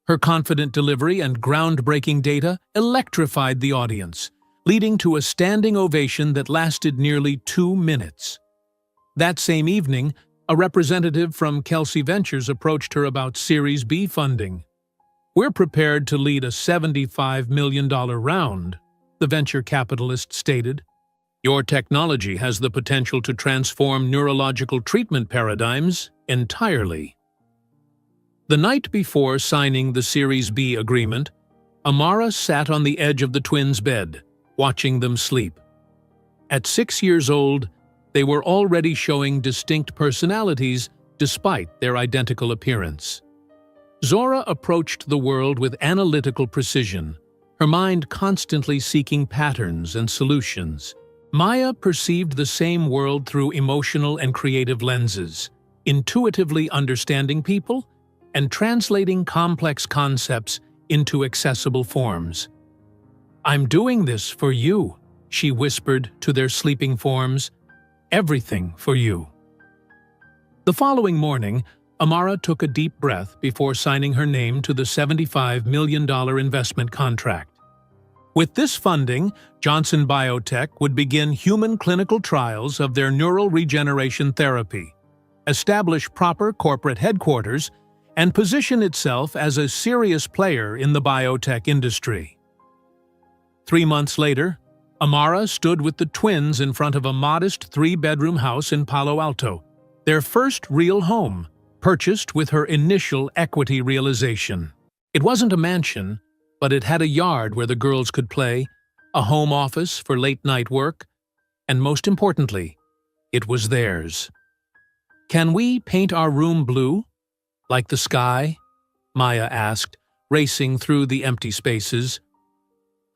Her confident delivery and groundbreaking data electrified the audience, leading to a standing ovation that lasted nearly 2 minutes. That same evening, a representative from Kelsey Ventures approached her about Series B funding. "We're prepared to lead a $75 million round," the venture capitalist stated. "Your technology has the potential to transform neurological treatment paradigms entirely." The night before signing the Series B agreement, Amara sat on the edge of the twins' bed, watching them sleep. At 6 years old, they were already showing distinct personalities despite their identical appearance. Zora approached the world with analytical precision, her mind constantly seeking patterns and solutions. Maya perceived the same world through emotional and creative lenses, intuitively understanding people and translating complex concepts into accessible forms. "I'm doing this for you," she whispered to their sleeping forms. "Everything for you." The following morning, Amara took a deep breath before signing her name to the $75 million investment contract. With this funding, Johnson Biotech would begin human clinical trials of their neural regeneration therapy, establish proper corporate headquarters, and position itself as a serious player in the biotech industry. 3 months later, Amara stood with the twins in front of a modest 3-bedroom house in Palo Alto, their first real home, purchased with her initial equity realization. It wasn't a mansion, but it had a yard where the girls could play, a home office for late-night work, and most importantly, it was theirs. "Can we paint our room blue, like the sky?" Maya asked, racing through the empty spaces.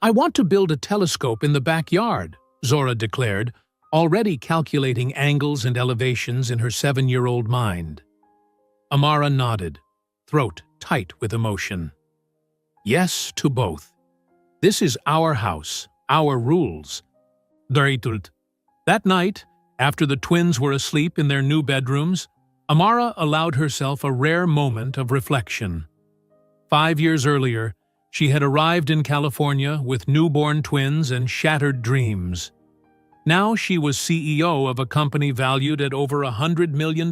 "I want to build a telescope in the backyard," Zora declared, already calculating angles and elevations in her 7-year-old mind. Amara nodded, throat tight with emotion. "Yes to both. This is our house, our rules." That night, after the twins were asleep in their new bedrooms, Amara allowed herself a rare moment of reflection. 5 years earlier, she had arrived in California with newborn twins and shattered dreams. Now she was CEO of a company valued at over $100 million,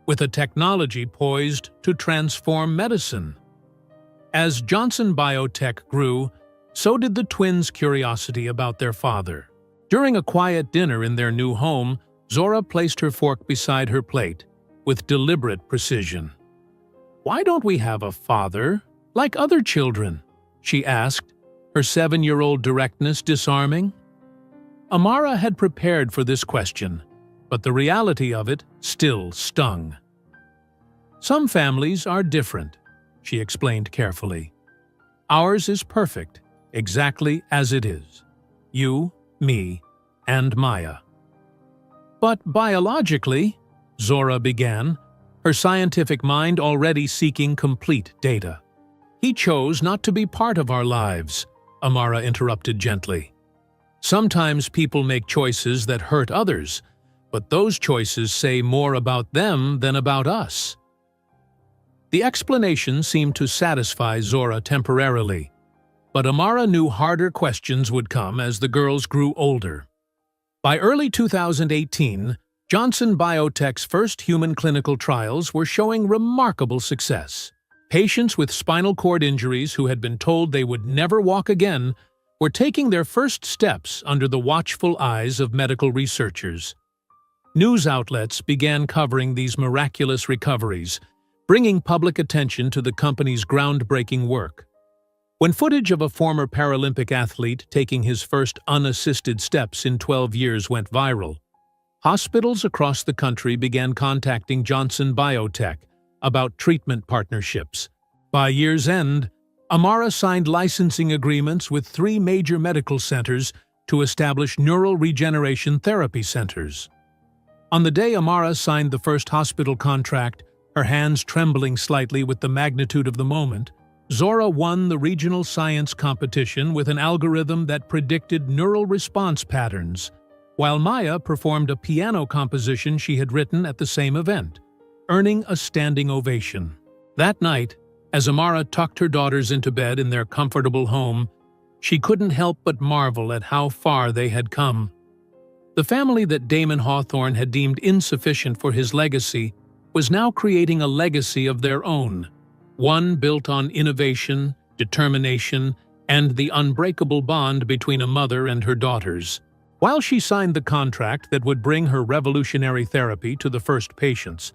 with a technology poised to transform medicine. As Johnson Biotech grew, so did the twins' curiosity about their father. During a quiet dinner in their new home, Zora placed her fork beside her plate, with deliberate precision. "Why don't we have a father, like other children?" she asked, her 7-year-old directness disarming. Amara had prepared for this question, but the reality of it still stung. "Some families are different," she explained carefully. "Ours is perfect, exactly as it is. You, me, and Maya." "But biologically," Zora began, her scientific mind already seeking complete data. "He chose not to be part of our lives," Amara interrupted gently. "Sometimes people make choices that hurt others, but those choices say more about them than about us." The explanation seemed to satisfy Zora temporarily, but Amara knew harder questions would come as the girls grew older. By early 2018, Johnson Biotech's first human clinical trials were showing remarkable success. Patients with spinal cord injuries who had been told they would never walk again were taking their first steps under the watchful eyes of medical researchers. News outlets began covering these miraculous recoveries, bringing public attention to the company's groundbreaking work. When footage of a former Paralympic athlete taking his first unassisted steps in 12 years went viral, hospitals across the country began contacting Johnson Biotech about treatment partnerships. By year's end, Amara signed licensing agreements with 3 major medical centers to establish neural regeneration therapy centers. On the day Amara signed the first hospital contract, her hands trembling slightly with the magnitude of the moment, Zora won the regional science competition with an algorithm that predicted neural response patterns, while Maya performed a piano composition she had written at the same event, earning a standing ovation. That night, as Amara tucked her daughters into bed in their comfortable home, she couldn't help but marvel at how far they had come. The family that Damon Hawthorne had deemed insufficient for his legacy was now creating a legacy of their own, one built on innovation, determination, and the unbreakable bond between a mother and her daughters. While she signed the contract that would bring her revolutionary therapy to the first patients,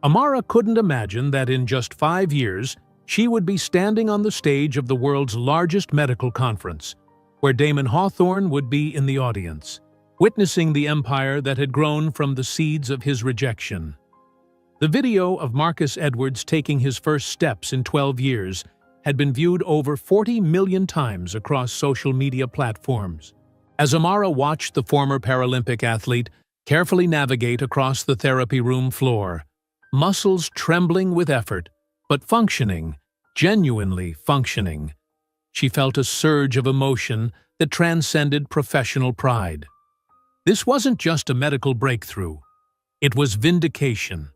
Amara couldn't imagine that in just 5 years, she would be standing on the stage of the world's largest medical conference, where Damon Hawthorne would be in the audience, witnessing the empire that had grown from the seeds of his rejection. The video of Marcus Edwards taking his first steps in 12 years had been viewed over 40 million times across social media platforms. As Amara watched the former Paralympic athlete carefully navigate across the therapy room floor, muscles trembling with effort, but functioning, genuinely functioning, she felt a surge of emotion that transcended professional pride. This wasn't just a medical breakthrough. It was vindication.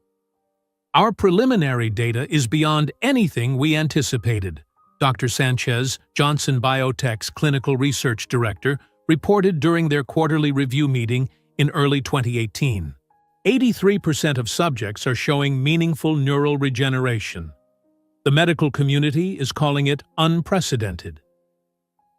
"Our preliminary data is beyond anything we anticipated," Dr. Sanchez, Johnson Biotech's clinical research director, reported during their quarterly review meeting in early 2018. 83% of subjects are showing meaningful neural regeneration. The medical community is calling it unprecedented.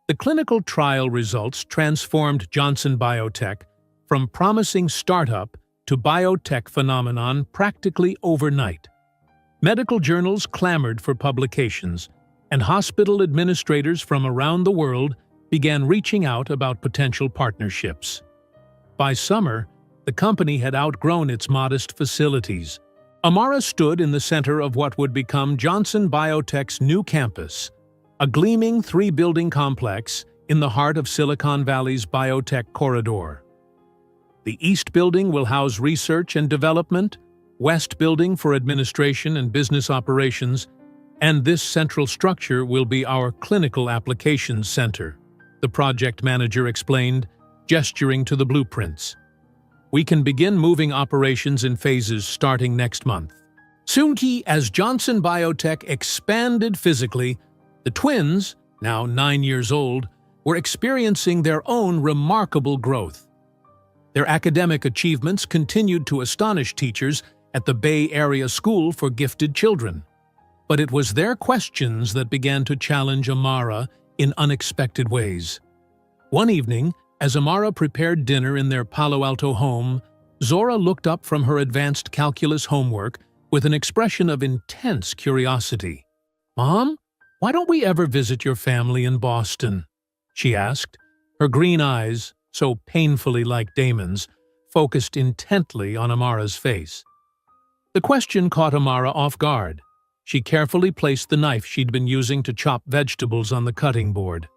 The clinical trial results transformed Johnson Biotech from promising startup to biotech phenomenon practically overnight. Medical journals clamored for publications, and hospital administrators from around the world began reaching out about potential partnerships. By summer, the company had outgrown its modest facilities. Amara stood in the center of what would become Johnson Biotech's new campus, a gleaming 3-building complex in the heart of Silicon Valley's biotech corridor. The East Building will house research and development, West Building for administration and business operations, and this central structure will be our clinical applications center, the project manager explained, gesturing to the blueprints. "We can begin moving operations in phases starting next month." Soon, as Johnson Biotech expanded physically, the twins, now 9 years old, were experiencing their own remarkable growth. Their academic achievements continued to astonish teachers at the Bay Area School for Gifted Children. But it was their questions that began to challenge Amara in unexpected ways. One evening, as Amara prepared dinner in their Palo Alto home, Zora looked up from her advanced calculus homework with an expression of intense curiosity. "Mom, why don't we ever visit your family in Boston?" she asked, her green eyes so painfully like Damon's, focused intently on Amara's face. The question caught Amara off guard. She carefully placed the knife she'd been using to chop vegetables on the cutting board.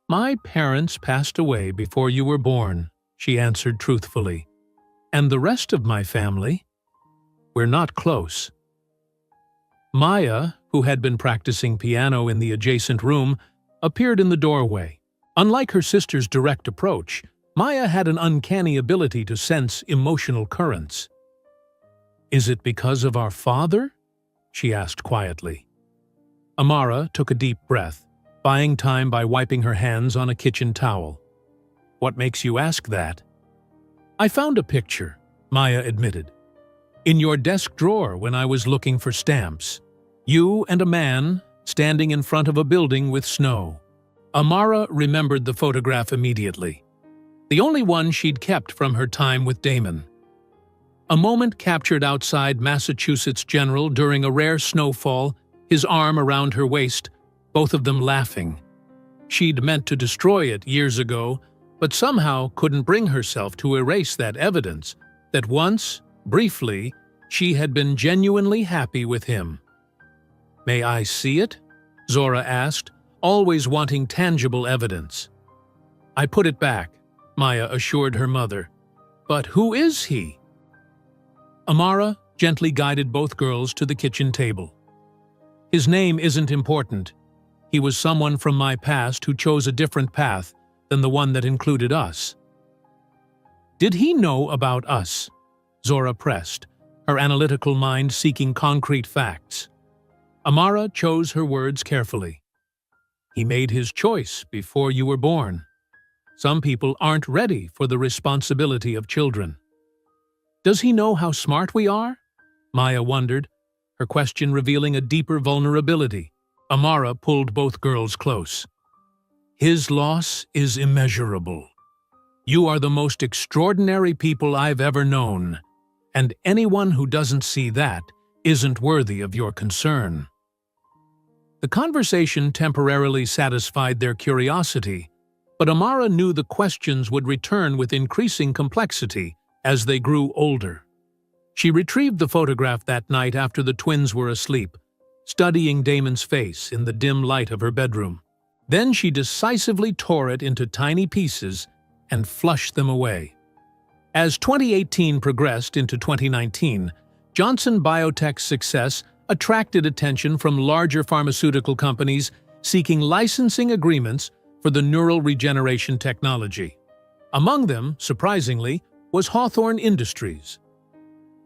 "My parents passed away before you were born," she answered truthfully. "And the rest of my family? We're not close." Maya, who had been practicing piano in the adjacent room, appeared in the doorway. Unlike her sister's direct approach, Maya had an uncanny ability to sense emotional currents. "Is it because of our father?" she asked quietly. Amara took a deep breath, buying time by wiping her hands on a kitchen towel. "What makes you ask that?" "I found a picture," Maya admitted, "in your desk drawer when I was looking for stamps. You and a man standing in front of a building with snow." Amara remembered the photograph immediately, the only one she'd kept from her time with Damon. A moment captured outside Massachusetts General during a rare snowfall, his arm around her waist, both of them laughing. She'd meant to destroy it years ago, but somehow couldn't bring herself to erase that evidence that once, briefly, she had been genuinely happy with him. "May I see it?" Zora asked, always wanting tangible evidence. "I put it back," Maya assured her mother. "But who is he?" Amara gently guided both girls to the kitchen table. "His name isn't important. He was someone from my past who chose a different path than the one that included us." "Did he know about us?" Zora pressed, her analytical mind seeking concrete facts. Amara chose her words carefully. "He made his choice before you were born. Some people aren't ready for the responsibility of children." "Does he know how smart we are?" Maya wondered, her question revealing a deeper vulnerability. Amara pulled both girls close. "His loss is immeasurable. You are the most extraordinary people I've ever known, and anyone who doesn't see that isn't worthy of your concern." The conversation temporarily satisfied their curiosity, but Amara knew the questions would return with increasing complexity as they grew older. She retrieved the photograph that night after the twins were asleep, studying Damon's face in the dim light of her bedroom. Then she decisively tore it into tiny pieces and flushed them away. As 2018 progressed into 2019, Johnson Biotech's success attracted attention from larger pharmaceutical companies seeking licensing agreements for the neural regeneration technology. Among them, surprisingly, was Hawthorne Industries.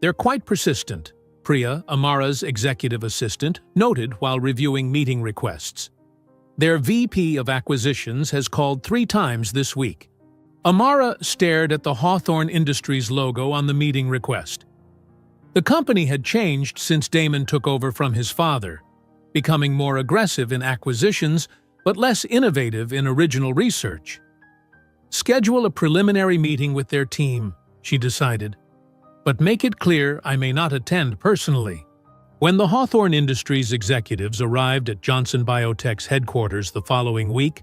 "They're quite persistent," Priya, Amara's executive assistant, noted while reviewing meeting requests. "Their VP of Acquisitions has called 3 times this week." Amara stared at the Hawthorne Industries logo on the meeting request. The company had changed since Damon took over from his father, becoming more aggressive in acquisitions but less innovative in original research. "Schedule a preliminary meeting with their team," she decided, "but make it clear I may not attend personally." When the Hawthorne Industries executives arrived at Johnson Biotech's headquarters the following week,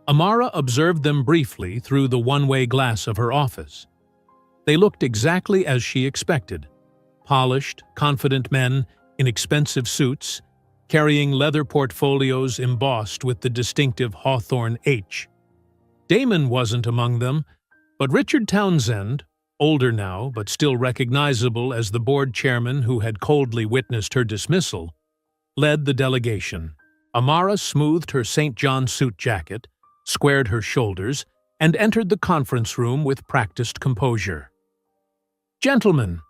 Amara observed them briefly through the one-way glass of her office. They looked exactly as she expected: polished, confident men in expensive suits, carrying leather portfolios embossed with the distinctive Hawthorne H. Damon wasn't among them, but Richard Townsend, older now but still recognizable as the board chairman who had coldly witnessed her dismissal, led the delegation. Amara smoothed her St. John suit jacket, squared her shoulders, and entered the conference room with practiced composure. "Gentlemen,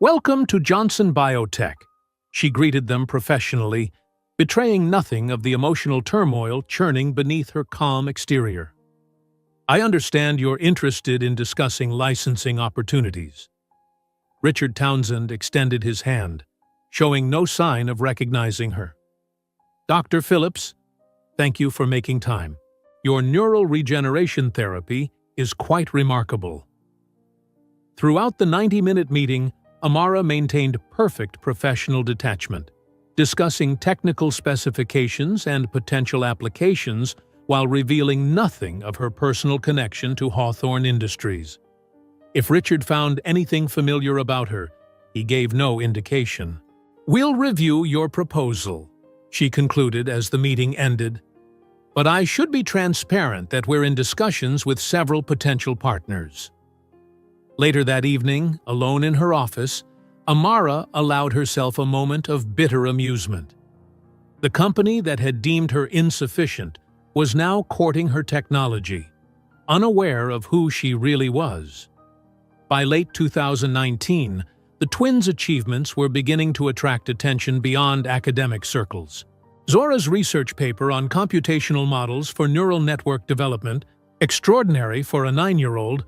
welcome to Johnson Biotech," she greeted them professionally, betraying nothing of the emotional turmoil churning beneath her calm exterior. "I understand you're interested in discussing licensing opportunities." Richard Townsend extended his hand, showing no sign of recognizing her. "Dr. Phillips, thank you for making time. Your neural regeneration therapy is quite remarkable." Throughout the 90-minute meeting, Amara maintained perfect professional detachment, discussing technical specifications and potential applications while revealing nothing of her personal connection to Hawthorne Industries. If Richard found anything familiar about her, he gave no indication. "We'll review your proposal," she concluded as the meeting ended. "But I should be transparent that we're in discussions with several potential partners." Later that evening, alone in her office, Amara allowed herself a moment of bitter amusement. The company that had deemed her insufficient was now courting her technology, unaware of who she really was. By late 2019, the twins' achievements were beginning to attract attention beyond academic circles. Zora's research paper on computational models for neural network development, extraordinary for a 9-year-old,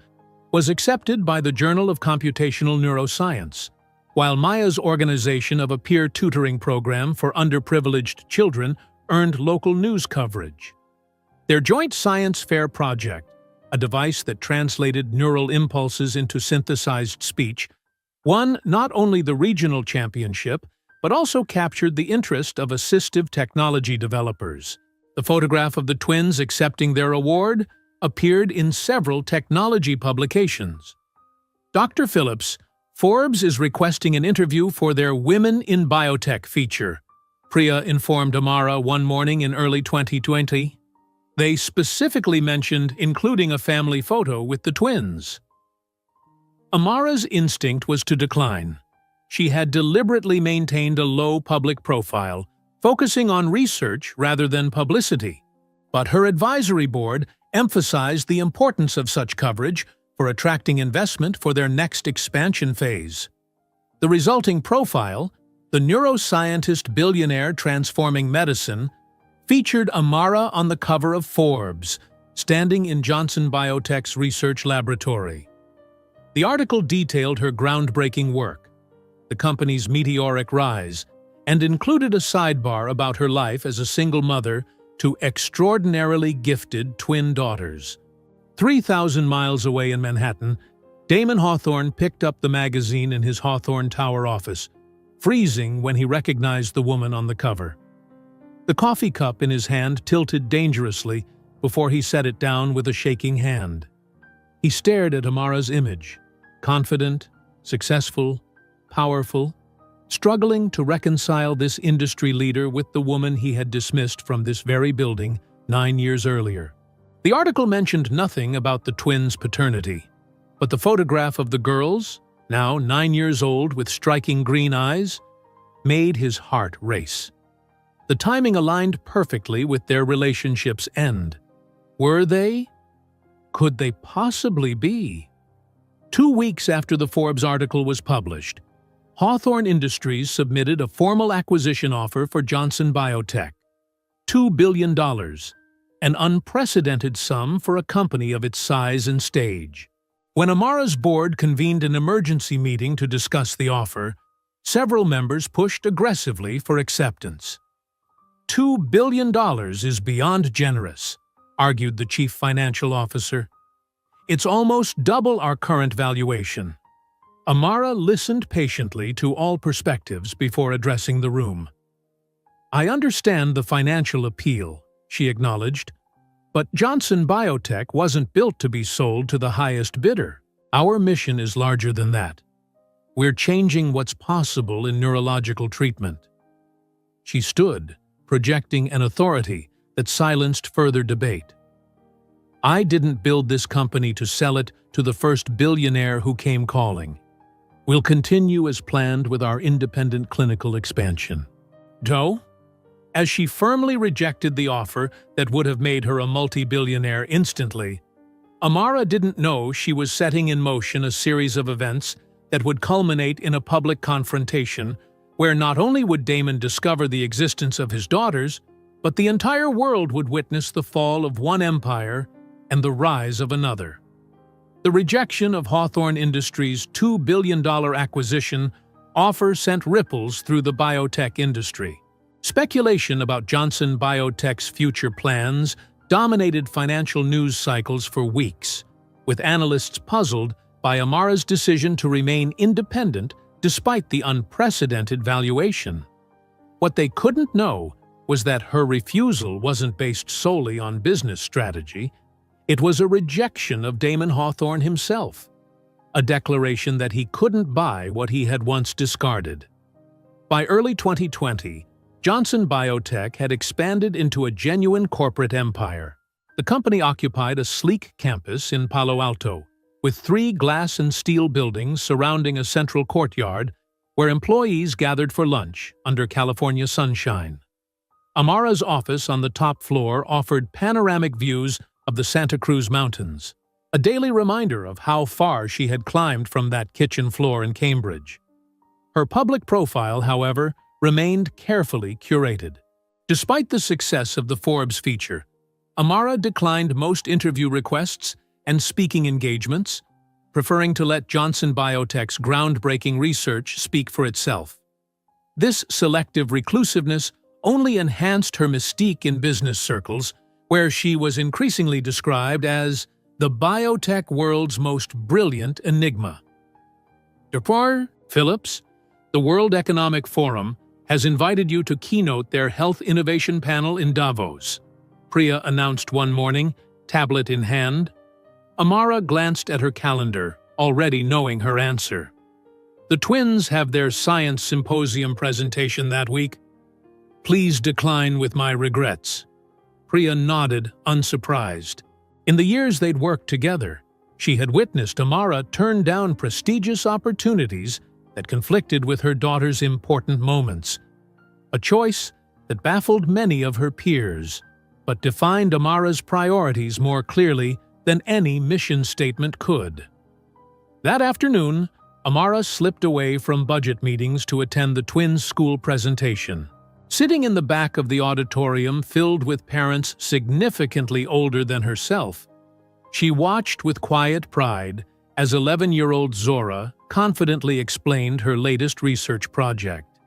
was accepted by the Journal of Computational Neuroscience, while Maya's organization of a peer tutoring program for underprivileged children earned local news coverage. Their joint science fair project, a device that translated neural impulses into synthesized speech, won not only the regional championship, but also captured the interest of assistive technology developers. The photograph of the twins accepting their award appeared in several technology publications. "Dr. Phillips, Forbes is requesting an interview for their Women in Biotech feature," Priya informed Amara one morning in early 2020. They specifically mentioned including a family photo with the twins. Amara's instinct was to decline. She had deliberately maintained a low public profile, focusing on research rather than publicity. But her advisory board emphasized the importance of such coverage for attracting investment for their next expansion phase. The resulting profile, The Neuroscientist Billionaire Transforming Medicine, featured Amara on the cover of Forbes, standing in Johnson Biotech's research laboratory. The article detailed her groundbreaking work, the company's meteoric rise, and included a sidebar about her life as a single mother to extraordinarily gifted twin daughters. 3,000 miles away in Manhattan, Damon Hawthorne picked up the magazine in his Hawthorne Tower office, freezing when he recognized the woman on the cover. The coffee cup in his hand tilted dangerously before he set it down with a shaking hand. He stared at Amara's image, confident, successful, powerful, struggling to reconcile this industry leader with the woman he had dismissed from this very building 9 years earlier. The article mentioned nothing about the twins' paternity, but the photograph of the girls, now 9 years old with striking green eyes, made his heart race. The timing aligned perfectly with their relationship's end. Were they? Could they possibly be? 2 weeks after the Forbes article was published, Hawthorne Industries submitted a formal acquisition offer for Johnson Biotech. $2 billion, an unprecedented sum for a company of its size and stage. When Amara's board convened an emergency meeting to discuss the offer, several members pushed aggressively for acceptance. $2 billion is beyond generous, argued the chief financial officer. It's almost double our current valuation. Amara listened patiently to all perspectives before addressing the room. "I understand the financial appeal," she acknowledged, "but Johnson Biotech wasn't built to be sold to the highest bidder. Our mission is larger than that. We're changing what's possible in neurological treatment." She stood, projecting an authority that silenced further debate. "I didn't build this company to sell it to the first billionaire who came calling. We'll continue as planned with our independent clinical expansion." Though, as she firmly rejected the offer that would have made her a multi-billionaire instantly, Amara didn't know she was setting in motion a series of events that would culminate in a public confrontation where not only would Damon discover the existence of his daughters, but the entire world would witness the fall of one empire and the rise of another. The rejection of Hawthorne Industries' $2 billion acquisition offer sent ripples through the biotech industry. Speculation about Johnson Biotech's future plans dominated financial news cycles for weeks, with analysts puzzled by Amara's decision to remain independent despite the unprecedented valuation. What they couldn't know was that her refusal wasn't based solely on business strategy. It was a rejection of Damon Hawthorne himself, a declaration that he couldn't buy what he had once discarded. By early 2020, Johnson Biotech had expanded into a genuine corporate empire. The company occupied a sleek campus in Palo Alto, with 3 glass and steel buildings surrounding a central courtyard where employees gathered for lunch under California sunshine. Amara's office on the top floor offered panoramic views of the Santa Cruz Mountains, a daily reminder of how far she had climbed from that kitchen floor in Cambridge. Her public profile, however, remained carefully curated. Despite the success of the Forbes feature, Amara declined most interview requests and speaking engagements, preferring to let Johnson Biotech's groundbreaking research speak for itself. This selective reclusiveness only enhanced her mystique in business circles, where she was increasingly described as the biotech world's most brilliant enigma. Dr. Phillips, the World Economic Forum, has invited you to keynote their Health Innovation Panel in Davos, Priya announced one morning, tablet in hand. Amara glanced at her calendar, already knowing her answer. The twins have their science symposium presentation that week. Please decline with my regrets. Priya nodded, unsurprised. In the years they'd worked together, she had witnessed Amara turn down prestigious opportunities that conflicted with her daughter's important moments. A choice that baffled many of her peers, but defined Amara's priorities more clearly than any mission statement could. That afternoon, Amara slipped away from budget meetings to attend the twins' school presentation. Sitting in the back of the auditorium filled with parents significantly older than herself, she watched with quiet pride as 11-year-old Zora confidently explained her latest research project.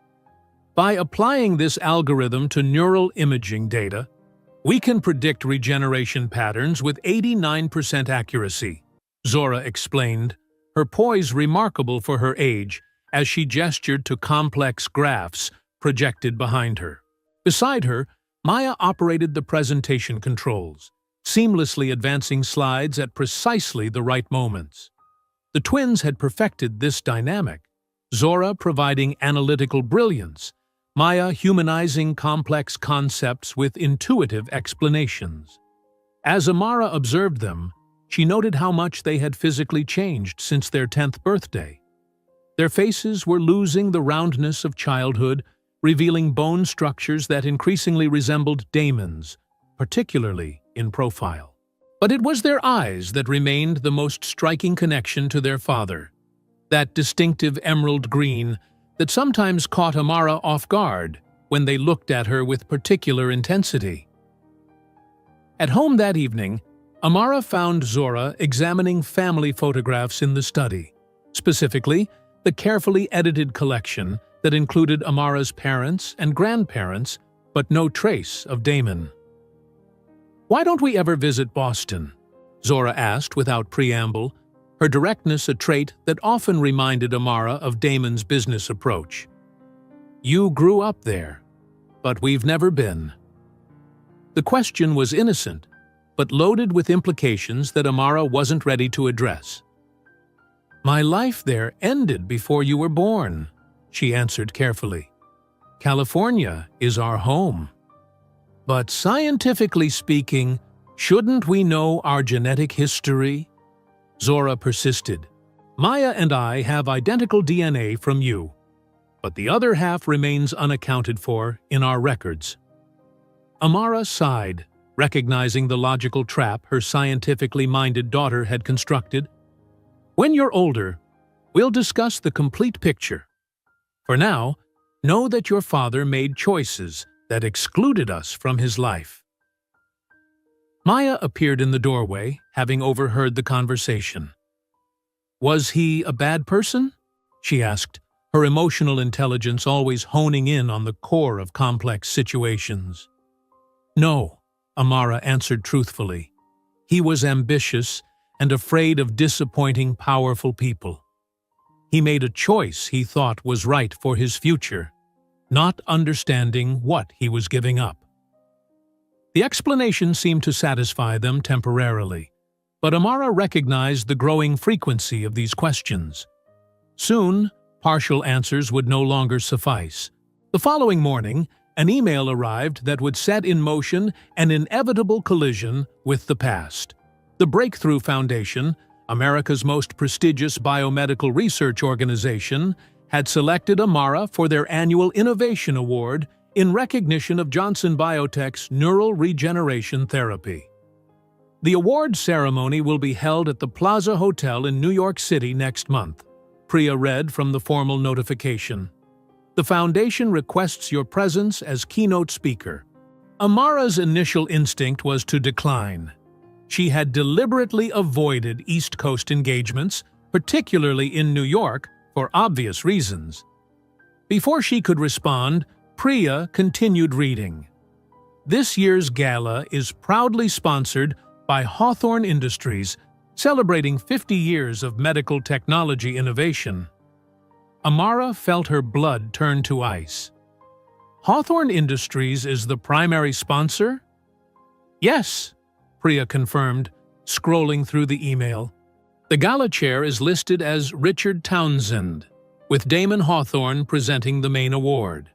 By applying this algorithm to neural imaging data, we can predict regeneration patterns with 89% accuracy, Zora explained, her poise remarkable for her age as she gestured to complex graphs projected behind her. Beside her, Maya operated the presentation controls, seamlessly advancing slides at precisely the right moments. The twins had perfected this dynamic, Zora providing analytical brilliance, Maya humanizing complex concepts with intuitive explanations. As Amara observed them, she noted how much they had physically changed since their 10th birthday. Their faces were losing the roundness of childhood, revealing bone structures that increasingly resembled Damon's, particularly in profile. But it was their eyes that remained the most striking connection to their father, that distinctive emerald green that sometimes caught Amara off guard when they looked at her with particular intensity. At home that evening, Amara found Zora examining family photographs in the study, specifically the carefully edited collection that included Amara's parents and grandparents, but no trace of Damon. "Why don't we ever visit Boston?" Zora asked without preamble, her directness a trait that often reminded Amara of Damon's business approach. "You grew up there, but we've never been." The question was innocent, but loaded with implications that Amara wasn't ready to address. "My life there ended before you were born," she answered carefully. "California is our home. But scientifically speaking, shouldn't we know our genetic history?" Zora persisted. "Maya and I have identical DNA from you, but the other half remains unaccounted for in our records." Amara sighed, recognizing the logical trap her scientifically minded daughter had constructed. "When you're older, we'll discuss the complete picture. For now, know that your father made choices that excluded us from his life." Maya appeared in the doorway, having overheard the conversation. "Was he a bad person?" she asked, her emotional intelligence always honing in on the core of complex situations. "No," Amara answered truthfully. "He was ambitious and afraid of disappointing powerful people. He made a choice he thought was right for his future, not understanding what he was giving up. The explanation seemed to satisfy them temporarily, but Amara recognized the growing frequency of these questions. Soon, partial answers would no longer suffice. The following morning, an email arrived that would set in motion an inevitable collision with the past. The Breakthrough Foundation, America's most prestigious biomedical research organization, had selected Amara for their annual Innovation Award in recognition of Johnson Biotech's neural regeneration therapy. The award ceremony will be held at the Plaza Hotel in New York City next month, Priya read from the formal notification. The foundation requests your presence as keynote speaker. Amara's initial instinct was to decline. She had deliberately avoided East Coast engagements, particularly in New York, for obvious reasons. Before she could respond, Priya continued reading. This year's gala is proudly sponsored by Hawthorne Industries, celebrating 50 years of medical technology innovation. Amara felt her blood turn to ice. Hawthorne Industries is the primary sponsor? Yes, Priya confirmed, scrolling through the email. The gala chair is listed as Richard Townsend, with Damon Hawthorne presenting the main award.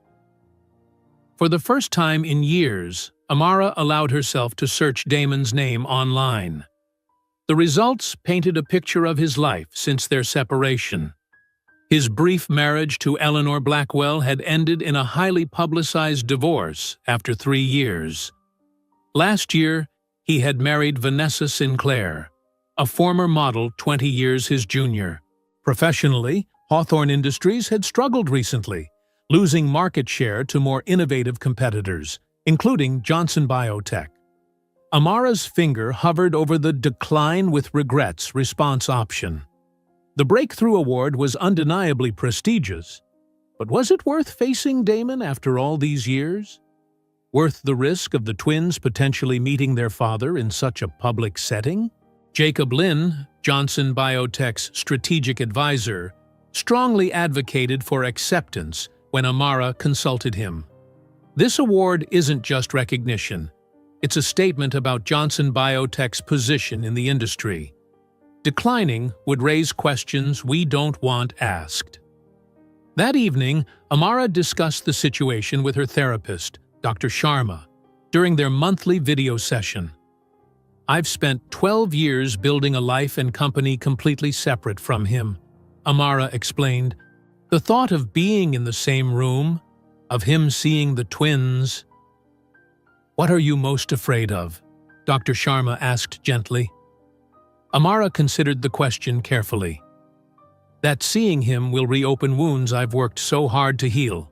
For the first time in years, Amara allowed herself to search Damon's name online. The results painted a picture of his life since their separation. His brief marriage to Eleanor Blackwell had ended in a highly publicized divorce after 3 years. Last year, he had married Vanessa Sinclair, a former model 20 years his junior. Professionally, Hawthorne Industries had struggled recently, losing market share to more innovative competitors, including Johnson Biotech. Amara's finger hovered over the decline with regrets response option. The Breakthrough Award was undeniably prestigious, but was it worth facing Damon after all these years? Worth the risk of the twins potentially meeting their father in such a public setting? Jacob Lynn, Johnson Biotech's strategic advisor, strongly advocated for acceptance when Amara consulted him. This award isn't just recognition. It's a statement about Johnson Biotech's position in the industry. Declining would raise questions we don't want asked. That evening, Amara discussed the situation with her therapist, Dr. Sharma, during their monthly video session. I've spent 12 years building a life and company completely separate from him, Amara explained. The thought of being in the same room, of him seeing the twins. What are you most afraid of? Dr. Sharma asked gently. Amara considered the question carefully. That seeing him will reopen wounds I've worked so hard to heal.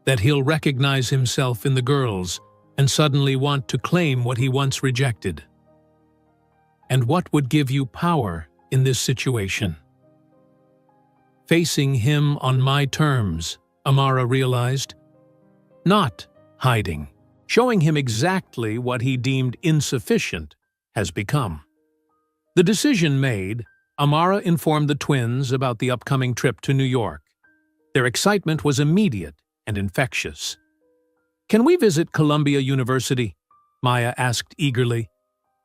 That he'll recognize himself in the girls and suddenly want to claim what he once rejected. And what would give you power in this situation? Facing him on my terms, Amara realized. Not hiding, showing him exactly what he deemed insufficient has become. The decision made, Amara informed the twins about the upcoming trip to New York. Their excitement was immediate and infectious. Can we visit Columbia University? Maya asked eagerly.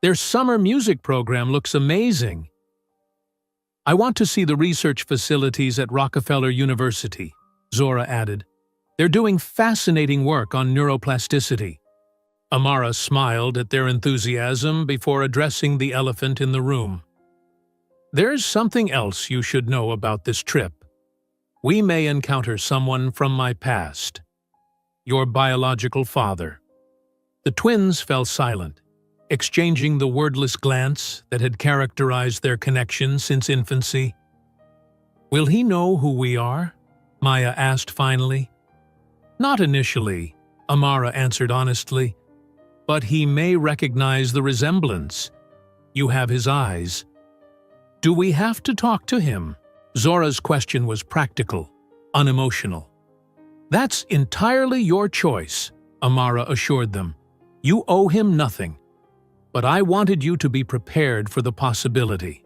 Their summer music program looks amazing. I want to see the research facilities at Rockefeller University, Zora added. They're doing fascinating work on neuroplasticity. Amara smiled at their enthusiasm before addressing the elephant in the room. There's something else you should know about this trip. We may encounter someone from my past. Your biological father. The twins fell silent, exchanging the wordless glance that had characterized their connection since infancy. Will he know who we are? Maya asked finally. Not initially, Amara answered honestly. But he may recognize the resemblance. You have his eyes. Do we have to talk to him? Zora's question was practical, unemotional. That's entirely your choice, Amara assured them. You owe him nothing. But I wanted you to be prepared for the possibility.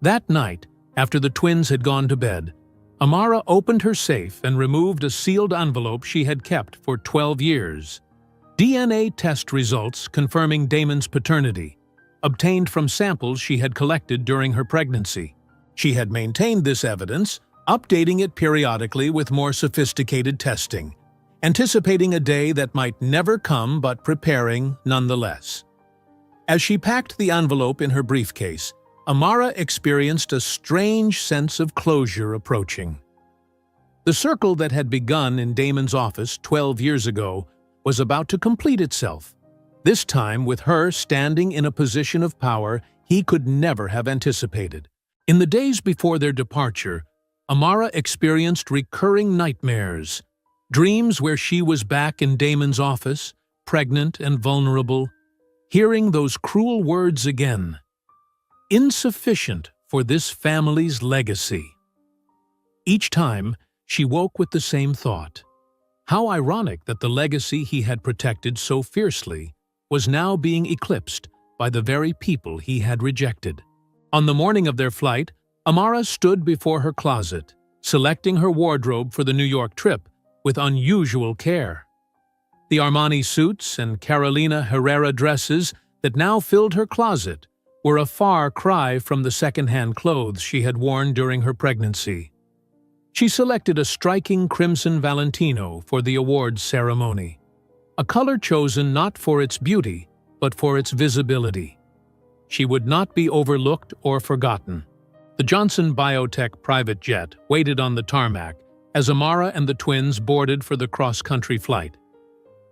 That night, after the twins had gone to bed, Amara opened her safe and removed a sealed envelope she had kept for 12 years. DNA test results confirming Damon's paternity, obtained from samples she had collected during her pregnancy. She had maintained this evidence, updating it periodically with more sophisticated testing, anticipating a day that might never come but preparing nonetheless. As she packed the envelope in her briefcase, Amara experienced a strange sense of closure approaching. The circle that had begun in Damon's office 12 years ago was about to complete itself, this time with her standing in a position of power he could never have anticipated. In the days before their departure, Amara experienced recurring nightmares, dreams where she was back in Damon's office, pregnant and vulnerable, hearing those cruel words again. Insufficient for this family's legacy. Each time, she woke with the same thought. How ironic that the legacy he had protected so fiercely was now being eclipsed by the very people he had rejected. On the morning of their flight, Amara stood before her closet, selecting her wardrobe for the New York trip with unusual care. The Armani suits and Carolina Herrera dresses that now filled her closet were a far cry from the second-hand clothes she had worn during her pregnancy. She selected a striking crimson Valentino for the awards ceremony, a color chosen not for its beauty, but for its visibility. She would not be overlooked or forgotten. The Johnson Biotech private jet waited on the tarmac as Amara and the twins boarded for the cross-country flight.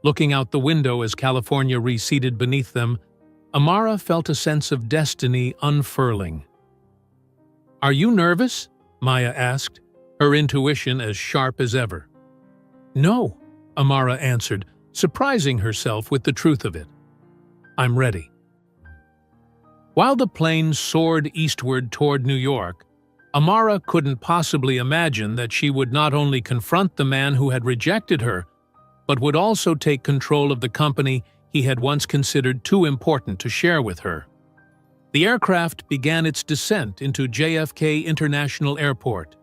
Looking out the window as California receded beneath them, Amara felt a sense of destiny unfurling. "Are you nervous?" Maya asked, her intuition as sharp as ever. "No," Amara answered, surprising herself with the truth of it. "I'm ready." While the plane soared eastward toward New York, Amara couldn't possibly imagine that she would not only confront the man who had rejected her, but would also take control of the company he had once considered too important to share with her. The aircraft began its descent into JFK International Airport,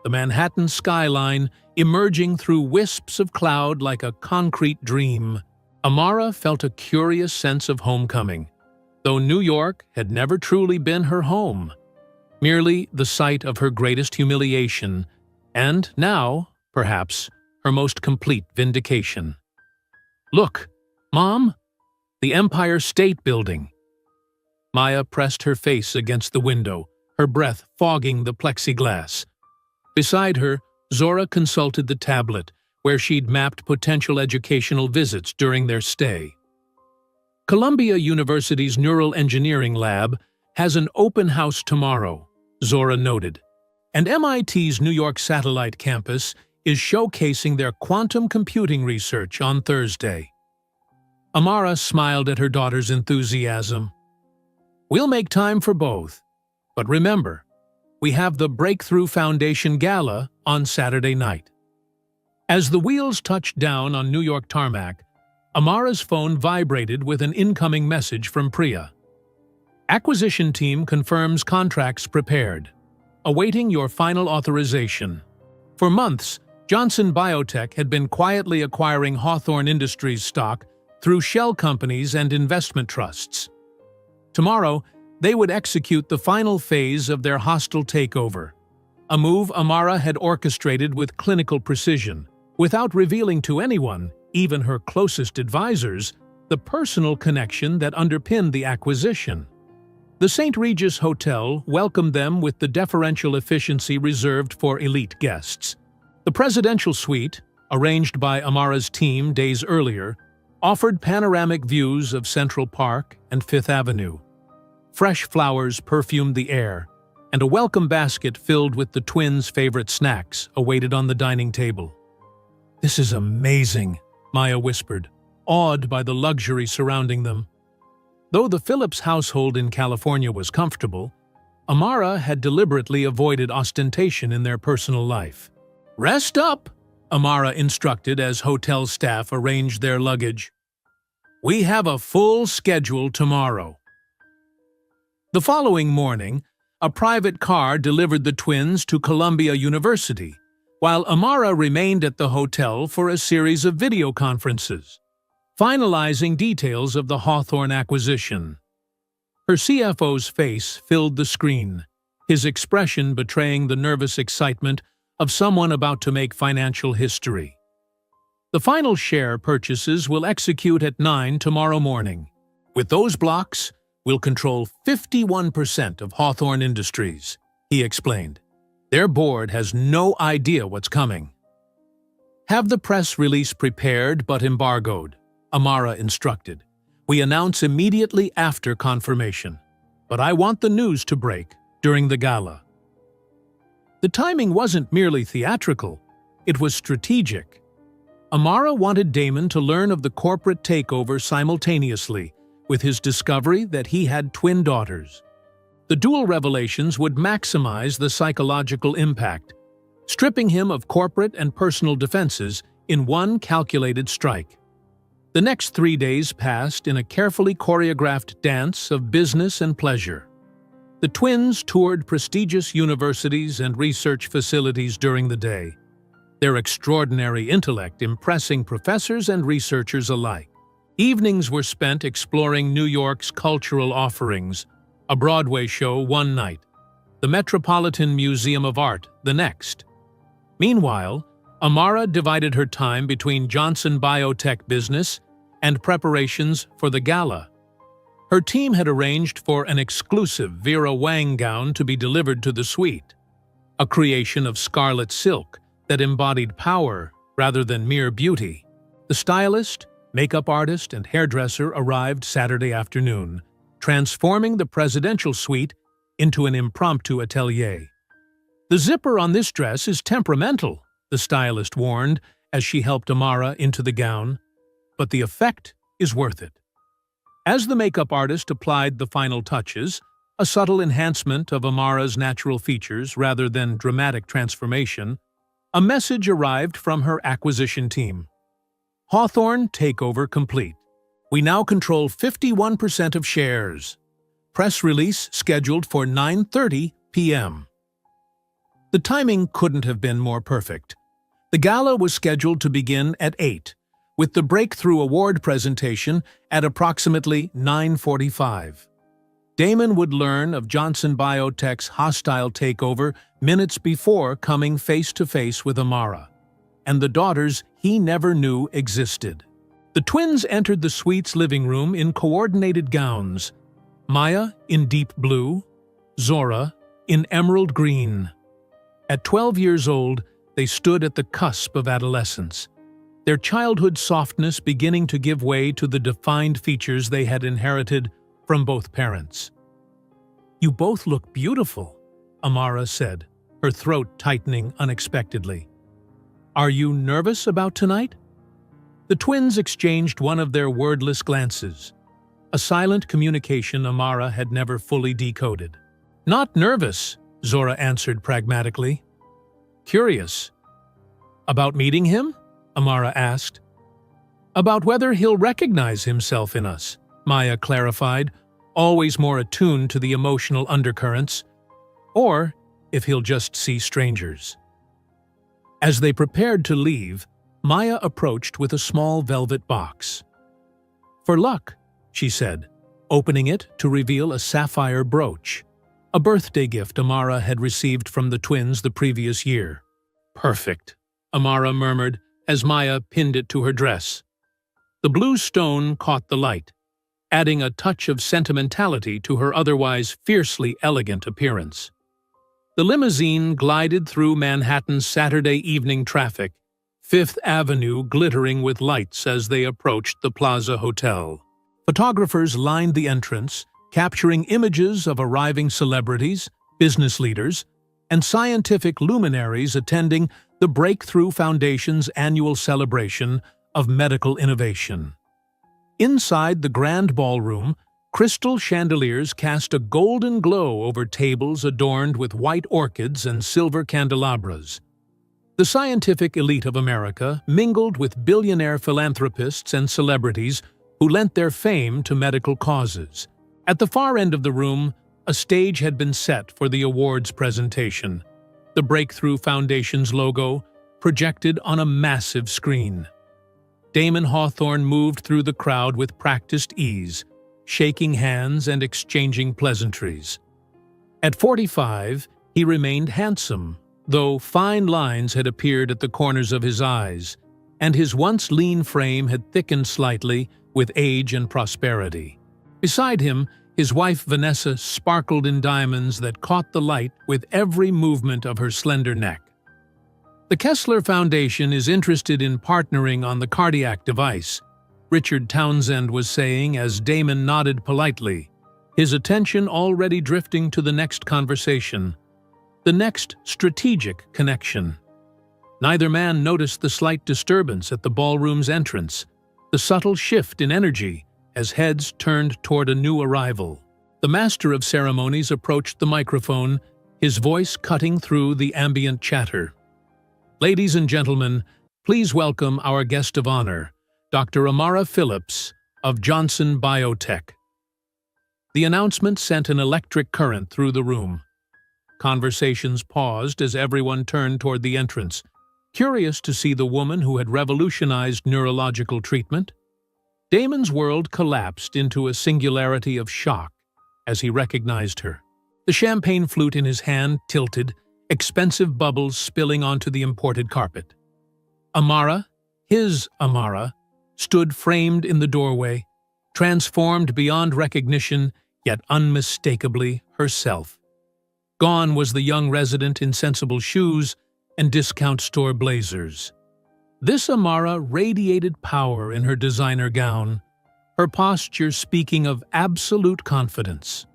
the Manhattan skyline emerging through wisps of cloud like a concrete dream. Amara felt a curious sense of homecoming, though New York had never truly been her home, merely the site of her greatest humiliation, and now, perhaps, her most complete vindication. "Look, Mom! The Empire State Building!" Maya pressed her face against the window, her breath fogging the plexiglass. Beside her, Zora consulted the tablet, where she'd mapped potential educational visits during their stay. Columbia University's Neural Engineering Lab has an open house tomorrow, Zora noted, and MIT's New York Satellite Campus is showcasing their quantum computing research on Thursday. Amara smiled at her daughter's enthusiasm. "We'll make time for both. But remember, we have the Breakthrough Foundation Gala on Saturday night." As the wheels touched down on New York tarmac, Amara's phone vibrated with an incoming message from Priya. "Acquisition team confirms contracts prepared. Awaiting your final authorization." For months, Johnson Biotech had been quietly acquiring Hawthorne Industries stock through shell companies and investment trusts. Tomorrow, they would execute the final phase of their hostile takeover, a move Amara had orchestrated with clinical precision, without revealing to anyone, even her closest advisors, the personal connection that underpinned the acquisition. The St. Regis Hotel welcomed them with the deferential efficiency reserved for elite guests. The presidential suite, arranged by Amara's team days earlier, offered panoramic views of Central Park and Fifth Avenue. Fresh flowers perfumed the air, and a welcome basket filled with the twins' favorite snacks awaited on the dining table. "This is amazing," Maya whispered, awed by the luxury surrounding them. Though the Phillips household in California was comfortable, Amara had deliberately avoided ostentation in their personal life. "Rest up," Amara instructed as hotel staff arranged their luggage. "We have a full schedule tomorrow." The following morning, A private car delivered the twins to Columbia University, while Amara remained at the hotel for a series of video conferences, finalizing details of the Hawthorne acquisition. Her CFO's face filled the screen, his expression betraying the nervous excitement of someone about to make financial history. The final share purchases will execute at 9 tomorrow morning. With those blocks, we'll control 51% of Hawthorne Industries, he explained. Their board has no idea what's coming. Have the press release prepared but embargoed, Amara instructed. We announce immediately after confirmation, but I want the news to break during the gala. The timing wasn't merely theatrical, it was strategic. Amara wanted Damon to learn of the corporate takeover simultaneously with his discovery that he had twin daughters. The dual revelations would maximize the psychological impact, stripping him of corporate and personal defenses in one calculated strike. The next 3 days passed in a carefully choreographed dance of business and pleasure. The twins toured prestigious universities and research facilities during the day, their extraordinary intellect impressing professors and researchers alike. Evenings were spent exploring New York's cultural offerings, a Broadway show one night, the Metropolitan Museum of Art the next. Meanwhile, Amara divided her time between Johnson Biotech business and preparations for the gala. Her team had arranged for an exclusive Vera Wang gown to be delivered to the suite, a creation of scarlet silk that embodied power rather than mere beauty. The stylist, makeup artist, and hairdresser arrived Saturday afternoon, transforming the presidential suite into an impromptu atelier. The zipper on this dress is temperamental, the stylist warned as she helped Amara into the gown, but the effect is worth it. As the makeup artist applied the final touches, a subtle enhancement of Amara's natural features rather than dramatic transformation, a message arrived from her acquisition team. Hawthorne takeover complete. We now control 51% of shares. Press release scheduled for 9:30 p.m. The timing couldn't have been more perfect. The gala was scheduled to begin at 8, with the breakthrough award presentation at approximately 9:45. Damon would learn of Johnson Biotech's hostile takeover minutes before coming face-to-face with Amara, and the daughters he never knew existed. The twins entered the suite's living room in coordinated gowns, Maya in deep blue, Zora in emerald green. At 12 years old, they stood at the cusp of adolescence, their childhood softness beginning to give way to the defined features they had inherited from both parents. You both look beautiful, Amara said, her throat tightening unexpectedly. Are you nervous about tonight? The twins exchanged one of their wordless glances, a silent communication Amara had never fully decoded. Not nervous, Zora answered pragmatically. Curious. About meeting him? Amara asked. About whether he'll recognize himself in us, Maya clarified, always more attuned to the emotional undercurrents, or if he'll just see strangers. As they prepared to leave, Maya approached with a small velvet box. For luck, she said, opening it to reveal a sapphire brooch, a birthday gift Amara had received from the twins the previous year. Perfect, Amara murmured as Maya pinned it to her dress. The blue stone caught the light, adding a touch of sentimentality to her otherwise fiercely elegant appearance. The limousine glided through Manhattan's Saturday evening traffic, Fifth Avenue glittering with lights as they approached the Plaza Hotel. Photographers lined the entrance, capturing images of arriving celebrities, business leaders, and scientific luminaries attending the Breakthrough Foundation's annual celebration of medical innovation. Inside the grand ballroom, crystal chandeliers cast a golden glow over tables adorned with white orchids and silver candelabras. The scientific elite of America mingled with billionaire philanthropists and celebrities who lent their fame to medical causes. At the far end of the room, a stage had been set for the awards presentation. The Breakthrough Foundation's logo projected on a massive screen. Damon Hawthorne moved through the crowd with practiced ease, shaking hands and exchanging pleasantries. At 45, he remained handsome, though fine lines had appeared at the corners of his eyes, and his once lean frame had thickened slightly with age and prosperity. Beside him, his wife Vanessa sparkled in diamonds that caught the light with every movement of her slender neck. The Kessler Foundation is interested in partnering on the cardiac device, Richard Townsend was saying as Damon nodded politely, his attention already drifting to the next conversation, the next strategic connection. Neither man noticed the slight disturbance at the ballroom's entrance, the subtle shift in energy as heads turned toward a new arrival. The master of ceremonies approached the microphone, his voice cutting through the ambient chatter. "Ladies and gentlemen, please welcome our guest of honor, Dr. Amara Phillips of Johnson Biotech." The announcement sent an electric current through the room. Conversations paused as everyone turned toward the entrance, curious to see the woman who had revolutionized neurological treatment. Damon's world collapsed into a singularity of shock as he recognized her. The champagne flute in his hand tilted, expensive bubbles spilling onto the imported carpet. Amara, his Amara, stood framed in the doorway, transformed beyond recognition, yet unmistakably herself. Gone was the young resident in sensible shoes and discount store blazers. This Amara radiated power in her designer gown, her posture speaking of absolute confidence,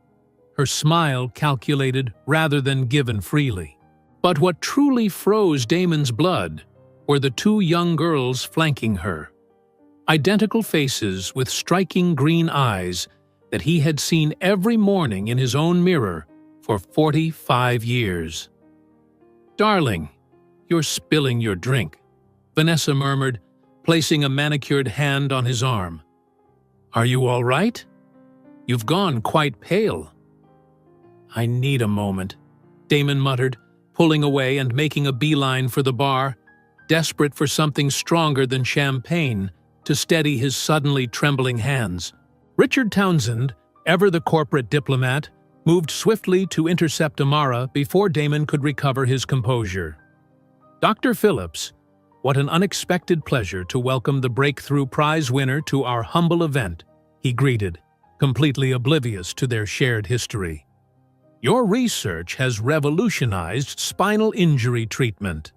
her smile calculated rather than given freely. But what truly froze Damon's blood were the two young girls flanking her. Identical faces with striking green eyes that he had seen every morning in his own mirror for 45 years. "Darling, you're spilling your drink," Vanessa murmured, placing a manicured hand on his arm. "Are you all right? You've gone quite pale." "I need a moment," Damon muttered, pulling away and making a beeline for the bar, desperate for something stronger than champagne to steady his suddenly trembling hands. Richard Townsend, ever the corporate diplomat, moved swiftly to intercept Amara before Damon could recover his composure. "Dr. Phillips, what an unexpected pleasure to welcome the Breakthrough Prize winner to our humble event," he greeted, completely oblivious to their shared history. "Your research has revolutionized spinal injury treatment."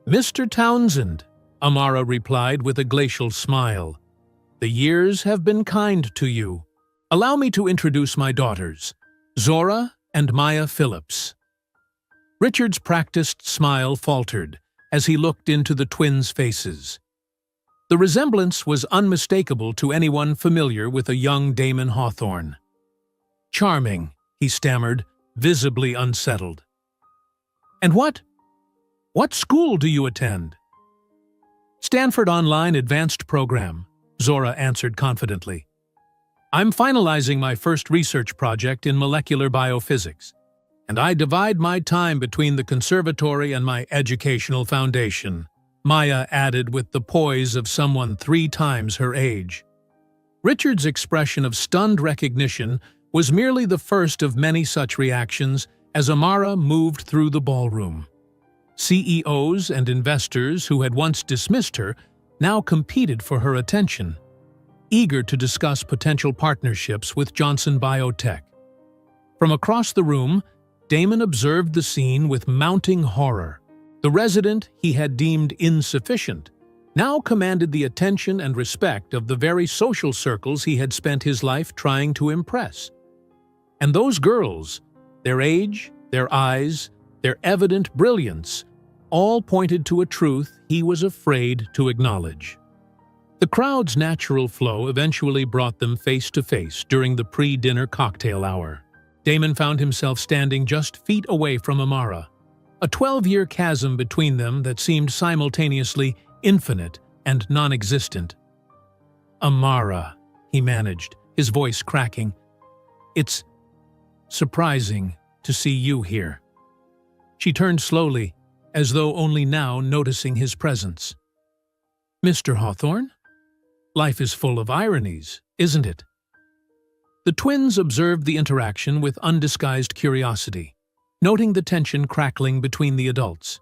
"Mr. Townsend," Amara replied with a glacial smile, "the years have been kind to you. Allow me to introduce my daughters, Zora and Maya Phillips." Richard's practiced smile faltered as he looked into the twins' faces. The resemblance was unmistakable to anyone familiar with a young Damon Hawthorne. "Charming," he stammered, visibly unsettled. "And what school do you attend?" "Stanford Online Advanced Program," Zora answered confidently. "I'm finalizing my first research project in molecular biophysics, and I divide my time between the conservatory and my educational foundation," Maya added with the poise of someone 3 times her age. Richard's expression of stunned recognition was merely the first of many such reactions as Amara moved through the ballroom. CEOs and investors who had once dismissed her now competed for her attention, eager to discuss potential partnerships with Johnson Biotech. From across the room, Damon observed the scene with mounting horror. The resident he had deemed insufficient now commanded the attention and respect of the very social circles he had spent his life trying to impress. And those girls, their age, their eyes, their evident brilliance, all pointed to a truth he was afraid to acknowledge. The crowd's natural flow eventually brought them face to face during the pre-dinner cocktail hour. Damon found himself standing just feet away from Amara, a 12-year chasm between them that seemed simultaneously infinite and non-existent. "Amara," he managed, his voice cracking. "It's Surprising to see you here." She turned slowly, as though only now noticing his presence. "Mr. Hawthorne? Life is full of ironies, isn't it?" The twins observed the interaction with undisguised curiosity, noting the tension crackling between the adults.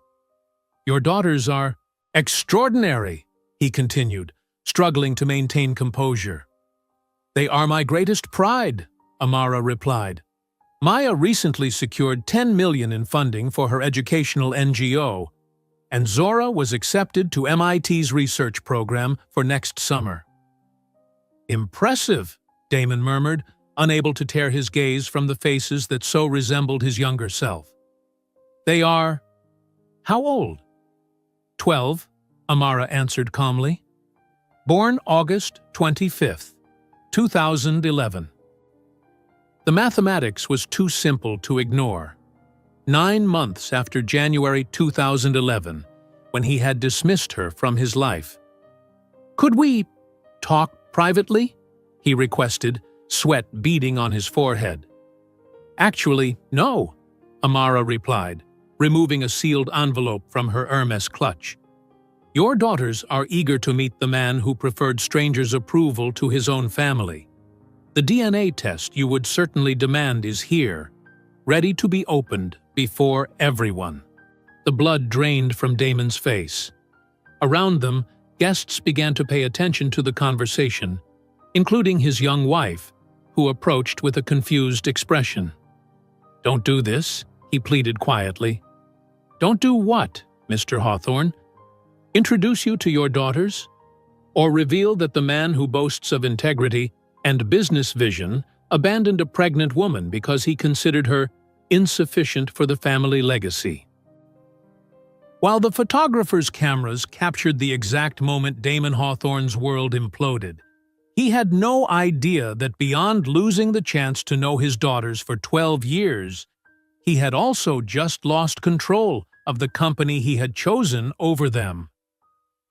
"Your daughters are extraordinary," he continued, struggling to maintain composure. "They are my greatest pride," Amara replied. "Maya recently secured $10 million in funding for her educational NGO, and Zora was accepted to MIT's research program for next summer." "Impressive," Damon murmured, unable to tear his gaze from the faces that so resembled his younger self. "They are how old?" 12, Amara answered calmly. "Born August 25th, 2011. The mathematics was too simple to ignore. 9 months after January 2011, when he had dismissed her from his life. "Could we talk privately?" he requested, sweat beading on his forehead. "Actually, no," Amara replied, removing a sealed envelope from her Hermes clutch. "Your daughters are eager to meet the man who preferred strangers' approval to his own family. The DNA test you would certainly demand is here, ready to be opened before everyone." The blood drained from Damon's face. Around them, guests began to pay attention to the conversation, including his young wife, who approached with a confused expression. "Don't do this," he pleaded quietly. "Don't do what, Mr. Hawthorne? Introduce you to your daughters? Or reveal that the man who boasts of integrity and business vision abandoned a pregnant woman because he considered her insufficient for the family legacy?" While the photographer's cameras captured the exact moment Damon Hawthorne's world imploded, he had no idea that beyond losing the chance to know his daughters for 12 years, he had also just lost control of the company he had chosen over them.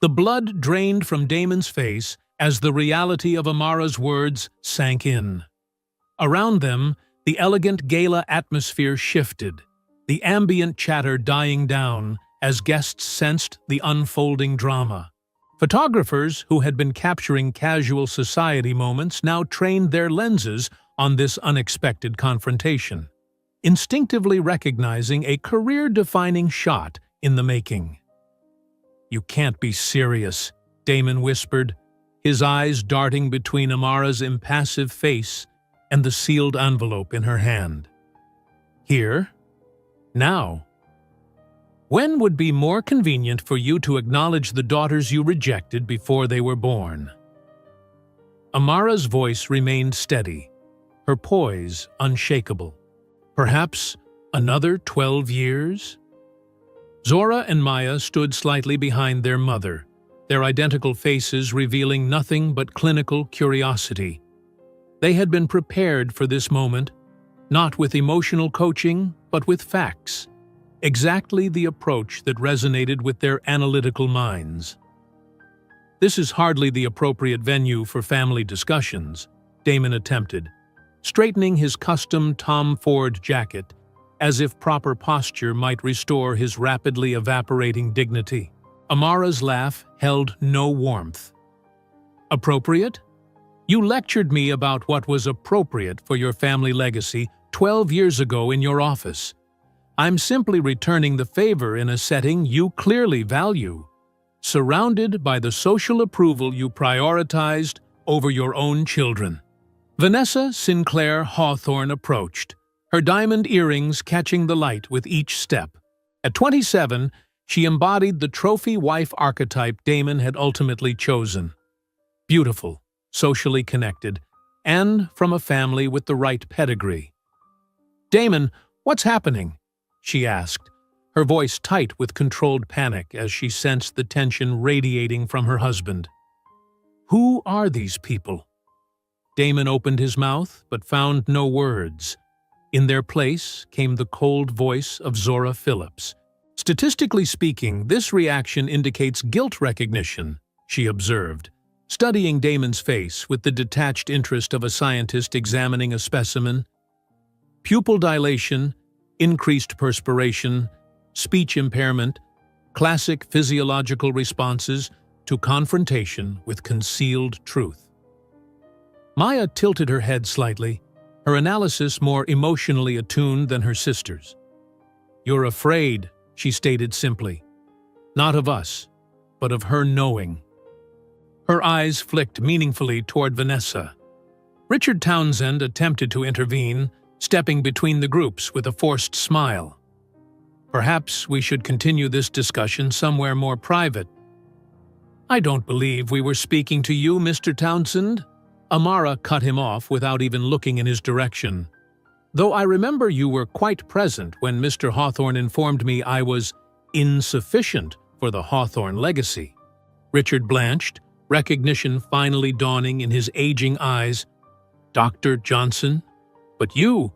The blood drained from Damon's face as the reality of Amara's words sank in. Around them, the elegant gala atmosphere shifted, the ambient chatter dying down as guests sensed the unfolding drama. Photographers who had been capturing casual society moments now trained their lenses on this unexpected confrontation, instinctively recognizing a career-defining shot in the making. "You can't be serious," Damon whispered, his eyes darting between Amara's impassive face and the sealed envelope in her hand. "Here? Now? When would be more convenient for you to acknowledge the daughters you rejected before they were born?" Amara's voice remained steady, her poise unshakable. "Perhaps another 12 years?" Zora and Maya stood slightly behind their mother, their identical faces revealing nothing but clinical curiosity. They had been prepared for this moment, not with emotional coaching, but with facts. Exactly the approach that resonated with their analytical minds. "This is hardly the appropriate venue for family discussions," Damon attempted, straightening his custom Tom Ford jacket as if proper posture might restore his rapidly evaporating dignity. Amara's laugh held no warmth. "Appropriate? You lectured me about what was appropriate for your family legacy 12 years ago in your office. I'm simply returning the favor in a setting you clearly value, surrounded by the social approval you prioritized over your own children." Vanessa Sinclair Hawthorne approached, her diamond earrings catching the light with each step. At 27, she embodied the trophy wife archetype Damon had ultimately chosen. Beautiful, socially connected, and from a family with the right pedigree. "Damon, what's happening?" she asked, her voice tight with controlled panic as she sensed the tension radiating from her husband. "Who are these people?" Damon opened his mouth, but found no words. In their place came the cold voice of Zora Phillips. "Statistically speaking, this reaction indicates guilt recognition," she observed, studying Damon's face with the detached interest of a scientist examining a specimen. pupil dilation, increased perspiration, speech impairment, classic physiological responses to confrontation with concealed truth. Maya tilted her head slightly, her analysis more emotionally attuned than her sister's. "You're afraid," she stated simply. "Not of us, but of her knowing." Her eyes flicked meaningfully toward Vanessa. Richard Townsend attempted to intervene, stepping between the groups with a forced smile. "Perhaps we should continue this discussion somewhere more private." "I don't believe we were speaking to you, Mr. Townsend." Amara cut him off without even looking in his direction. "Though I remember you were quite present when Mr. Hawthorne informed me I was insufficient for the Hawthorne legacy." Richard blanched, recognition finally dawning in his aging eyes. "Dr. Johnson? But you—"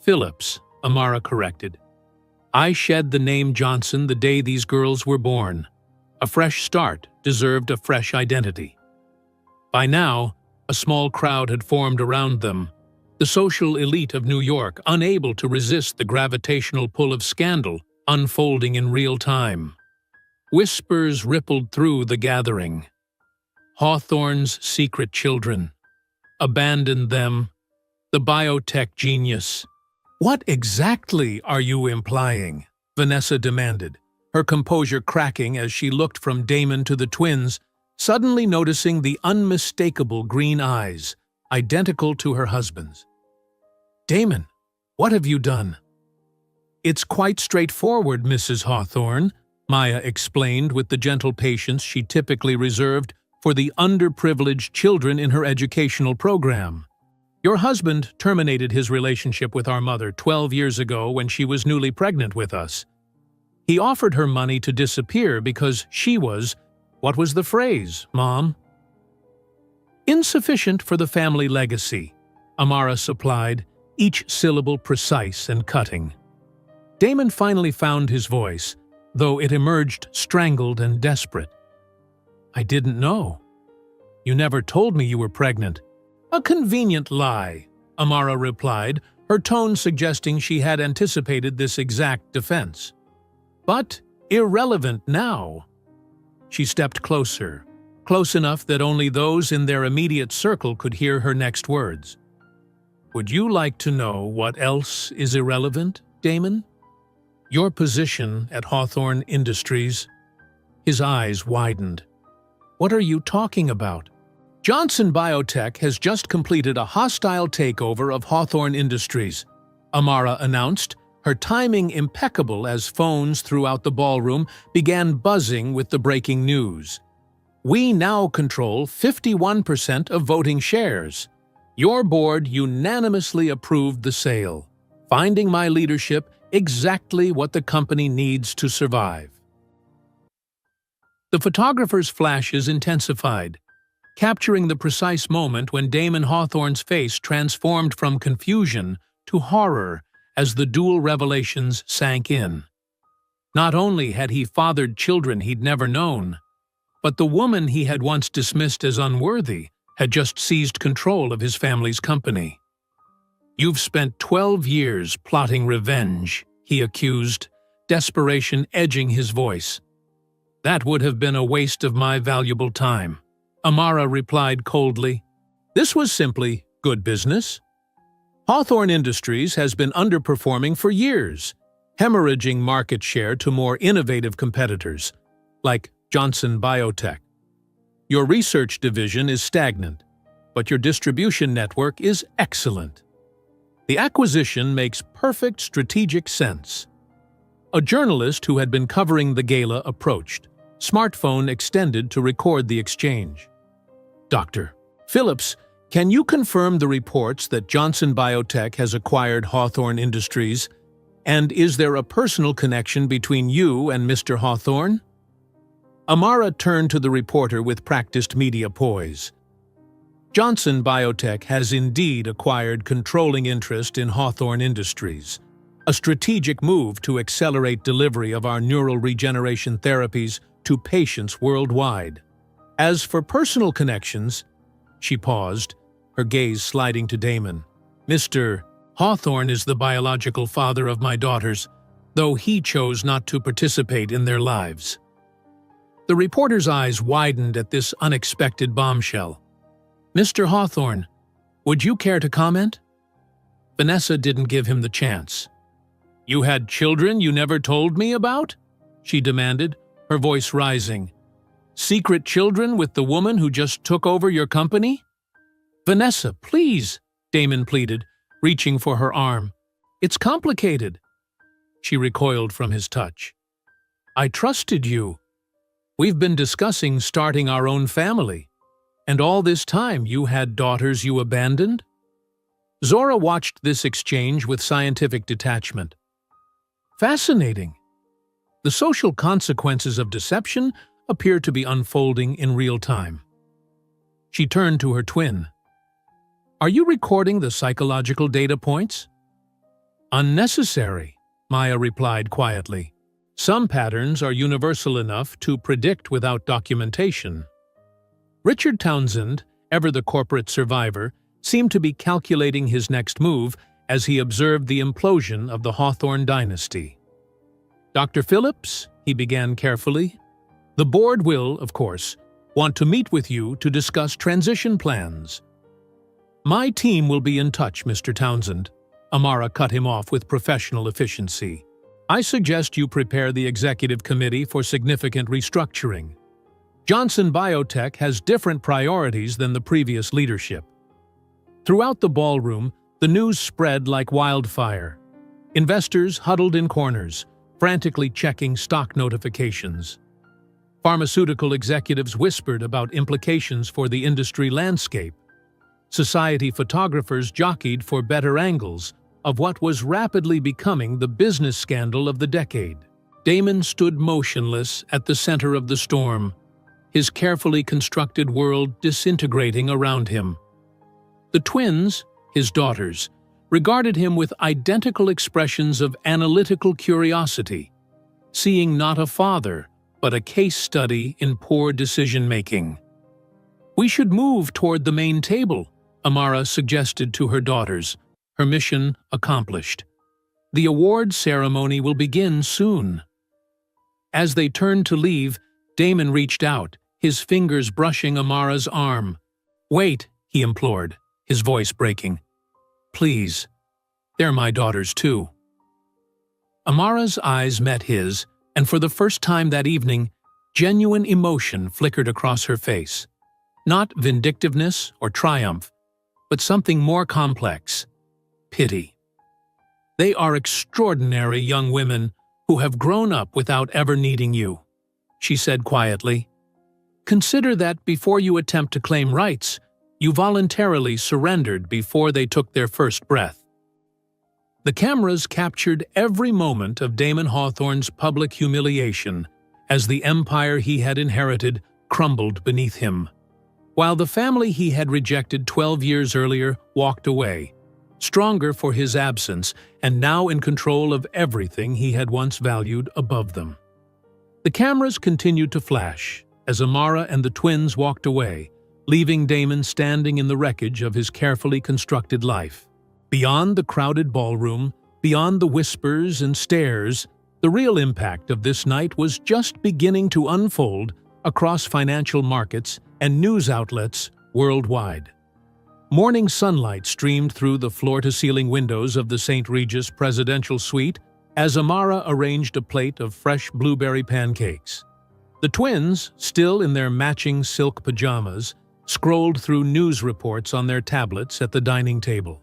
"Phillips," Amara corrected. "I shed the name Johnson the day these girls were born. A fresh start deserved a fresh identity." By now, a small crowd had formed around them, the social elite of New York unable to resist the gravitational pull of scandal unfolding in real time. Whispers rippled through the gathering. Hawthorne's secret children. Abandoned them. The biotech genius. "What exactly are you implying?" Vanessa demanded, her composure cracking as she looked from Damon to the twins, suddenly noticing the unmistakable green eyes, identical to her husband's. "Damon, what have you done?" "It's quite straightforward, Mrs. Hawthorne," Maya explained with the gentle patience she typically reserved for the underprivileged children in her educational program. "Your husband terminated his relationship with our mother 12 years ago when she was newly pregnant with us. He offered her money to disappear because she was— what was the phrase, Mom?" "Insufficient for the family legacy," Amara supplied, each syllable precise and cutting. Damon finally found his voice, though it emerged strangled and desperate. "I didn't know. You never told me you were pregnant." "A convenient lie," Amara replied, her tone suggesting she had anticipated this exact defense. "But irrelevant now." She stepped closer, close enough that only those in their immediate circle could hear her next words. "Would you like to know what else is irrelevant, Damon? Your position at Hawthorne Industries." His eyes widened. "What are you talking about?" "Johnson Biotech has just completed a hostile takeover of Hawthorne Industries," Amara announced, her timing impeccable as phones throughout the ballroom began buzzing with the breaking news. "We now control 51% of voting shares. Your board unanimously approved the sale, finding my leadership exactly what the company needs to survive." The photographer's flashes intensified, capturing the precise moment when Damon Hawthorne's face transformed from confusion to horror as the dual revelations sank in. Not only had he fathered children he'd never known, but the woman he had once dismissed as unworthy had just seized control of his family's company. "You've spent 12 years plotting revenge," he accused, desperation edging his voice. "That would have been a waste of my valuable time," Amara replied coldly. "This was simply good business. Hawthorne Industries has been underperforming for years, hemorrhaging market share to more innovative competitors, like Johnson Biotech. Your research division is stagnant, but your distribution network is excellent. The acquisition makes perfect strategic sense." A journalist who had been covering the gala approached, smartphone extended to record the exchange. "Dr. Phillips, can you confirm the reports that Johnson Biotech has acquired Hawthorne Industries? And is there a personal connection between you and Mr. Hawthorne?" Amara turned to the reporter with practiced media poise. "Johnson Biotech has indeed acquired controlling interest in Hawthorne Industries, a strategic move to accelerate delivery of our neural regeneration therapies to patients worldwide. As for personal connections," she paused, her gaze sliding to Damon, "Mr. Hawthorne is the biological father of my daughters, though he chose not to participate in their lives. The reporter's eyes widened at this unexpected bombshell. Mr. Hawthorne, would you care to comment? Vanessa didn't give him the chance. You had children you never told me about? She demanded, her voice rising. Secret children with the woman who just took over your company? Vanessa, please, Damon pleaded, reaching for her arm. It's complicated. She recoiled from his touch. I trusted you. We've been discussing starting our own family. And all this time you had daughters you abandoned? Zora watched this exchange with scientific detachment. Fascinating. The social consequences of deception appear to be unfolding in real time. She turned to her twin. Are you recording the psychological data points? Unnecessary, Maya replied quietly. Some patterns are universal enough to predict without documentation. Richard Townsend, ever the corporate survivor, seemed to be calculating his next move as he observed the implosion of the Hawthorne dynasty. Dr. Phillips, he began carefully, the board will, of course, want to meet with you to discuss transition plans. My team will be in touch, Mr. Townsend. Amara cut him off with professional efficiency. I suggest you prepare the executive committee for significant restructuring. Johnson Biotech has different priorities than the previous leadership. Throughout the ballroom, the news spread like wildfire. Investors huddled in corners, frantically checking stock notifications. Pharmaceutical executives whispered about implications for the industry landscape. Society photographers jockeyed for better angles of what was rapidly becoming the business scandal of the decade. Damon stood motionless at the center of the storm, his carefully constructed world disintegrating around him. The twins, his daughters, regarded him with identical expressions of analytical curiosity, seeing not a father, but a case study in poor decision-making. We should move toward the main table, Amara suggested to her daughters, her mission accomplished. The award ceremony will begin soon. As they turned to leave, Damon reached out, his fingers brushing Amara's arm. Wait, he implored, his voice breaking. Please. They're my daughters too. Amara's eyes met his, and for the first time that evening, genuine emotion flickered across her face. Not vindictiveness or triumph, but something more complex. Pity. They are extraordinary young women who have grown up without ever needing you, she said quietly. Consider that before you attempt to claim rights, you voluntarily surrendered before they took their first breath. The cameras captured every moment of Damon Hawthorne's public humiliation as the empire he had inherited crumbled beneath him. While the family he had rejected 12 years earlier walked away, stronger for his absence and now in control of everything he had once valued above them. The cameras continued to flash as Amara and the twins walked away, leaving Damon standing in the wreckage of his carefully constructed life. Beyond the crowded ballroom, beyond the whispers and stares, the real impact of this night was just beginning to unfold across financial markets and news outlets worldwide. Morning sunlight streamed through the floor-to-ceiling windows of the St. Regis presidential suite as Amara arranged a plate of fresh blueberry pancakes. The twins, still in their matching silk pajamas, scrolled through news reports on their tablets at the dining table.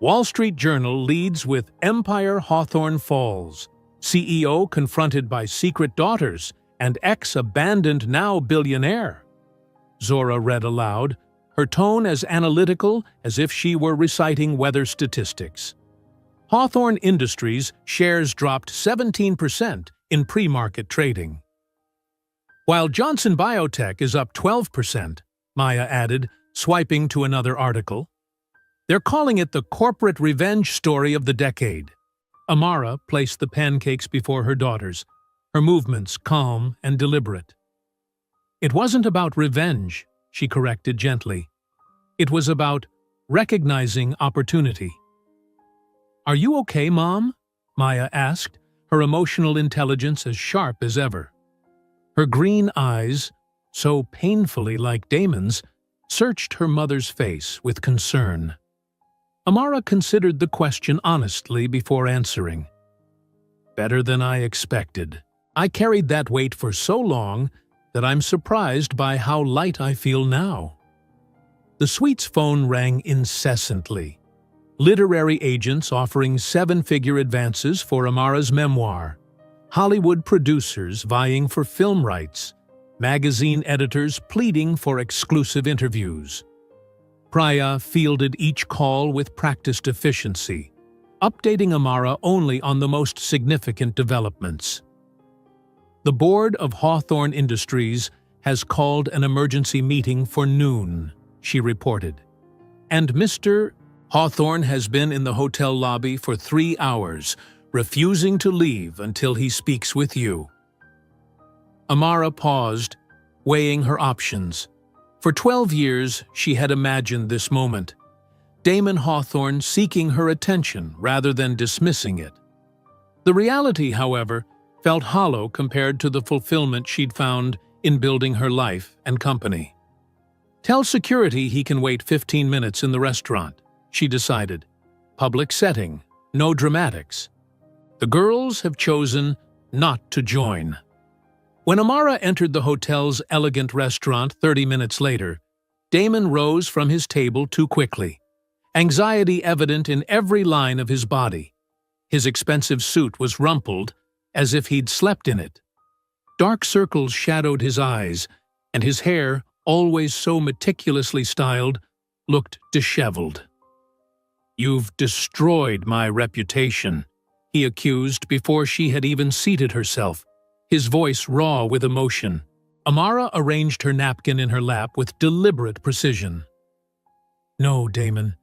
Wall Street Journal leads with Empire Hawthorne Falls, CEO confronted by secret daughters and ex-abandoned now billionaire. Zora read aloud, her tone as analytical as if she were reciting weather statistics. Hawthorne Industries shares dropped 17% in pre-market trading. While Johnson Biotech is up 12%, Maya added, swiping to another article. They're calling it the corporate revenge story of the decade. Amara placed the pancakes before her daughters, her movements calm and deliberate. It wasn't about revenge, she corrected gently. It was about recognizing opportunity. "Are you okay, Mom?" Maya asked, her emotional intelligence as sharp as ever. Her green eyes, so painfully like Damon's, searched her mother's face with concern. Amara considered the question honestly before answering. "Better than I expected. I carried that weight for so long that I'm surprised by how light I feel now." The suite's phone rang incessantly. Literary agents offering seven-figure advances for Amara's memoir, Hollywood producers vying for film rights, magazine editors pleading for exclusive interviews. Priya fielded each call with practiced efficiency, updating Amara only on the most significant developments. The board of Hawthorne Industries has called an emergency meeting for noon, she reported. "And Mr. Hawthorne has been in the hotel lobby for 3 hours, refusing to leave until he speaks with you." Amara paused, weighing her options. For 12 years, she had imagined this moment. Damon Hawthorne seeking her attention rather than dismissing it. The reality, however, felt hollow compared to the fulfillment she'd found in building her life and company. "Tell security he can wait 15 minutes in the restaurant," she decided. "Public setting, no dramatics." The girls have chosen not to join. When Amara entered the hotel's elegant restaurant 30 minutes later, Damon rose from his table too quickly, anxiety evident in every line of his body. His expensive suit was rumpled, as if he'd slept in it. Dark circles shadowed his eyes, and his hair, always so meticulously styled, looked disheveled. "You've destroyed my reputation," he accused before she had even seated herself, his voice raw with emotion. Amara arranged her napkin in her lap with deliberate precision. "No, Damon,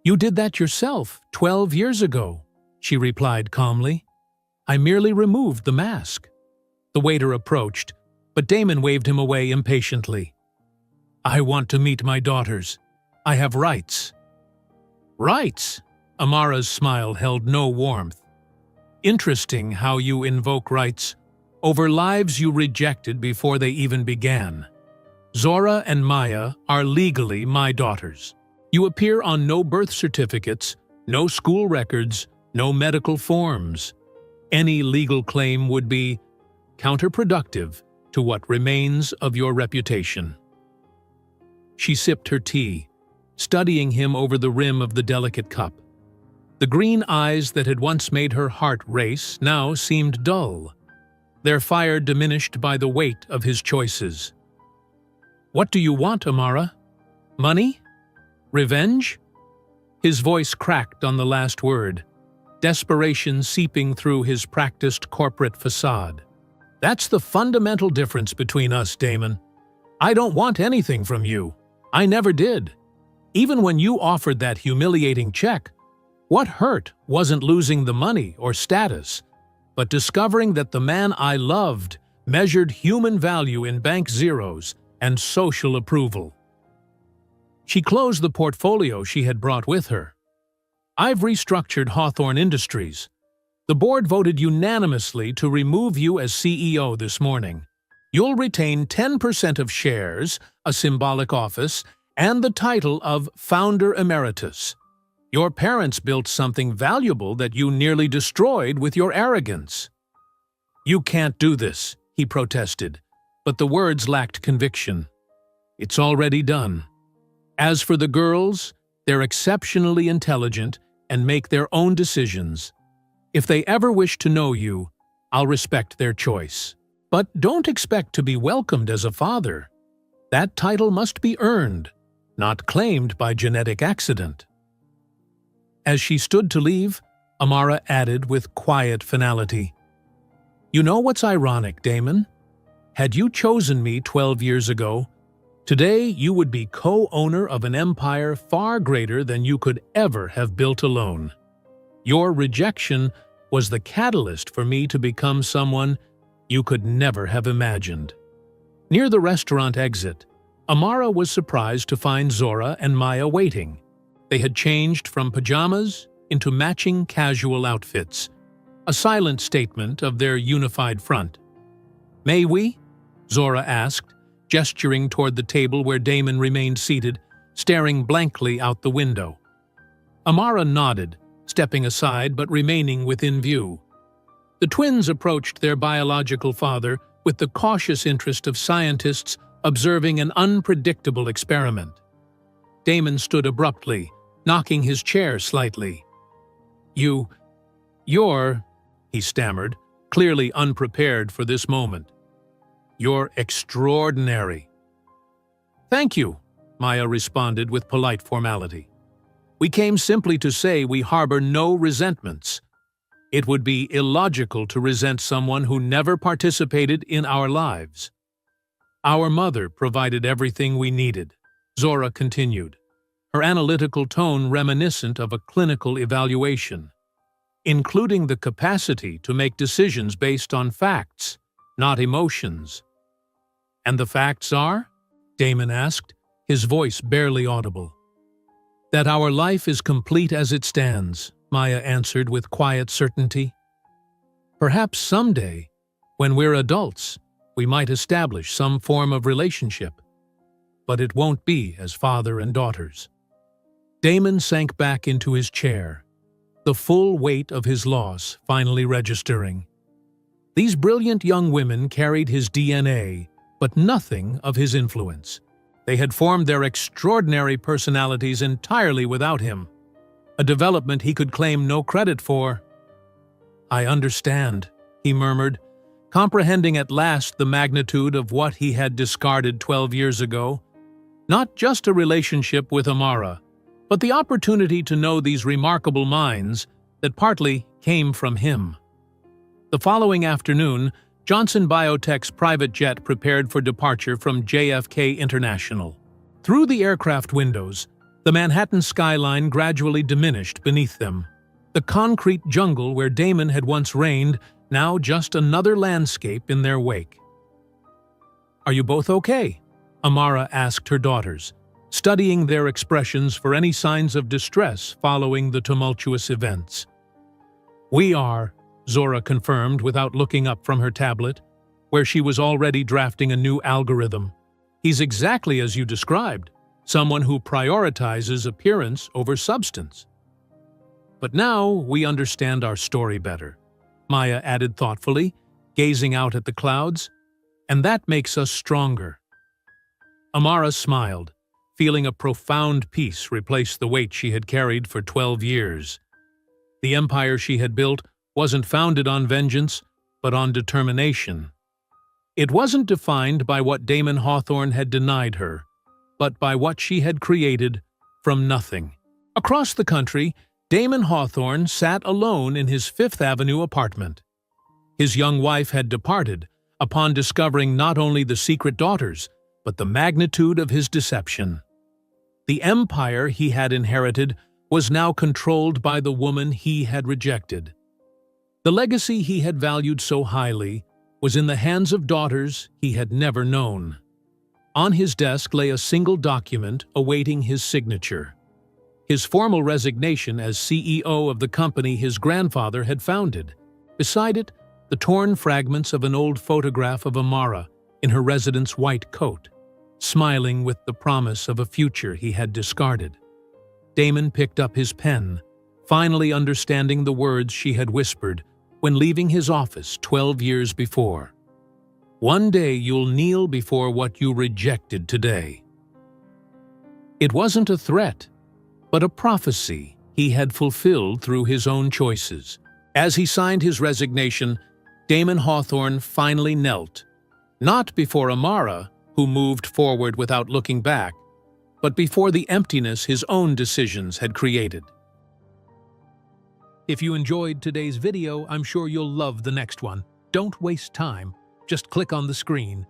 you did that yourself 12 years ago," she replied calmly. "I merely removed the mask." The waiter approached, but Damon waved him away impatiently. "I want to meet my daughters. I have rights." "Rights?" Amara's smile held no warmth. "Interesting how you invoke rights over lives you rejected before they even began. Zora and Maya are legally my daughters. You appear on no birth certificates, no school records, no medical forms. Any legal claim would be counterproductive to what remains of your reputation." She sipped her tea, studying him over the rim of the delicate cup. The green eyes that had once made her heart race now seemed dull, their fire diminished by the weight of his choices. "What do you want, Amara? Money? Revenge?" His voice cracked on the last word, desperation seeping through his practiced corporate facade. "That's the fundamental difference between us, Damon. I don't want anything from you. I never did. Even when you offered that humiliating check, what hurt wasn't losing the money or status, but discovering that the man I loved measured human value in bank zeros and social approval." She closed the portfolio she had brought with her. "I've restructured Hawthorne Industries. The board voted unanimously to remove you as CEO this morning. You'll retain 10% of shares, a symbolic office, and the title of Founder Emeritus. Your parents built something valuable that you nearly destroyed with your arrogance." "You can't do this," he protested, but the words lacked conviction. "It's already done. As for the girls, they're exceptionally intelligent and make their own decisions. If they ever wish to know you, I'll respect their choice. But don't expect to be welcomed as a father. That title must be earned, not claimed by genetic accident." As she stood to leave, Amara added with quiet finality, "You know what's ironic, Damon? Had you chosen me 12 years ago, today you would be co-owner of an empire far greater than you could ever have built alone. Your rejection was the catalyst for me to become someone you could never have imagined." Near the restaurant exit, Amara was surprised to find Zora and Maya waiting. They had changed from pajamas into matching casual outfits, a silent statement of their unified front. "May we?" Zora asked, gesturing toward the table where Damon remained seated, staring blankly out the window. Amara nodded, stepping aside but remaining within view. The twins approached their biological father with the cautious interest of scientists observing an unpredictable experiment. Damon stood abruptly, knocking his chair slightly. You're," he stammered, clearly unprepared for this moment. "You're extraordinary." "Thank you," Maya responded with polite formality. "We came simply to say we harbor no resentments. It would be illogical to resent someone who never participated in our lives. Our mother provided everything we needed," Zora continued, her analytical tone reminiscent of a clinical evaluation, "including the capacity to make decisions based on facts, not emotions." "And the facts are?" Damon asked, his voice barely audible. "That our life is complete as it stands," Maya answered with quiet certainty. "Perhaps someday, when we're adults, we might establish some form of relationship, but it won't be as father and daughters." Damon sank back into his chair, the full weight of his loss finally registering. These brilliant young women carried his DNA, but nothing of his influence. They had formed their extraordinary personalities entirely without him, a development he could claim no credit for. "I understand," he murmured, comprehending at last the magnitude of what he had discarded 12 years ago. Not just a relationship with Amara, but the opportunity to know these remarkable minds that partly came from him. The following afternoon, Johnson Biotech's private jet prepared for departure from JFK International. Through the aircraft windows, the Manhattan skyline gradually diminished beneath them. The concrete jungle where Damon had once reigned, now just another landscape in their wake. "Are you both okay?" Amara asked her daughters, studying their expressions for any signs of distress following the tumultuous events. "We are," Zora confirmed without looking up from her tablet, where she was already drafting a new algorithm. "He's exactly as you described, someone who prioritizes appearance over substance." "But now we understand our story better," Maya added thoughtfully, gazing out at the clouds, "and that makes us stronger." Amara smiled, feeling a profound peace replace the weight she had carried for 12 years. The empire she had built wasn't founded on vengeance, but on determination. It wasn't defined by what Damon Hawthorne had denied her, but by what she had created from nothing. Across the country, Damon Hawthorne sat alone in his Fifth Avenue apartment. His young wife had departed upon discovering not only the secret daughters, but the magnitude of his deception. The empire he had inherited was now controlled by the woman he had rejected. The legacy he had valued so highly was in the hands of daughters he had never known. On his desk lay a single document awaiting his signature: his formal resignation as CEO of the company his grandfather had founded. Beside it, the torn fragments of an old photograph of Amara in her resident's white coat, smiling with the promise of a future he had discarded. Damon picked up his pen, finally understanding the words she had whispered when leaving his office 12 years before. "One day you'll kneel before what you rejected today." It wasn't a threat, but a prophecy he had fulfilled through his own choices. As he signed his resignation, Damon Hawthorne finally knelt, not before Amara, who moved forward without looking back, but before the emptiness his own decisions had created. If you enjoyed today's video, I'm sure you'll love the next one. Don't waste time. Just click on the screen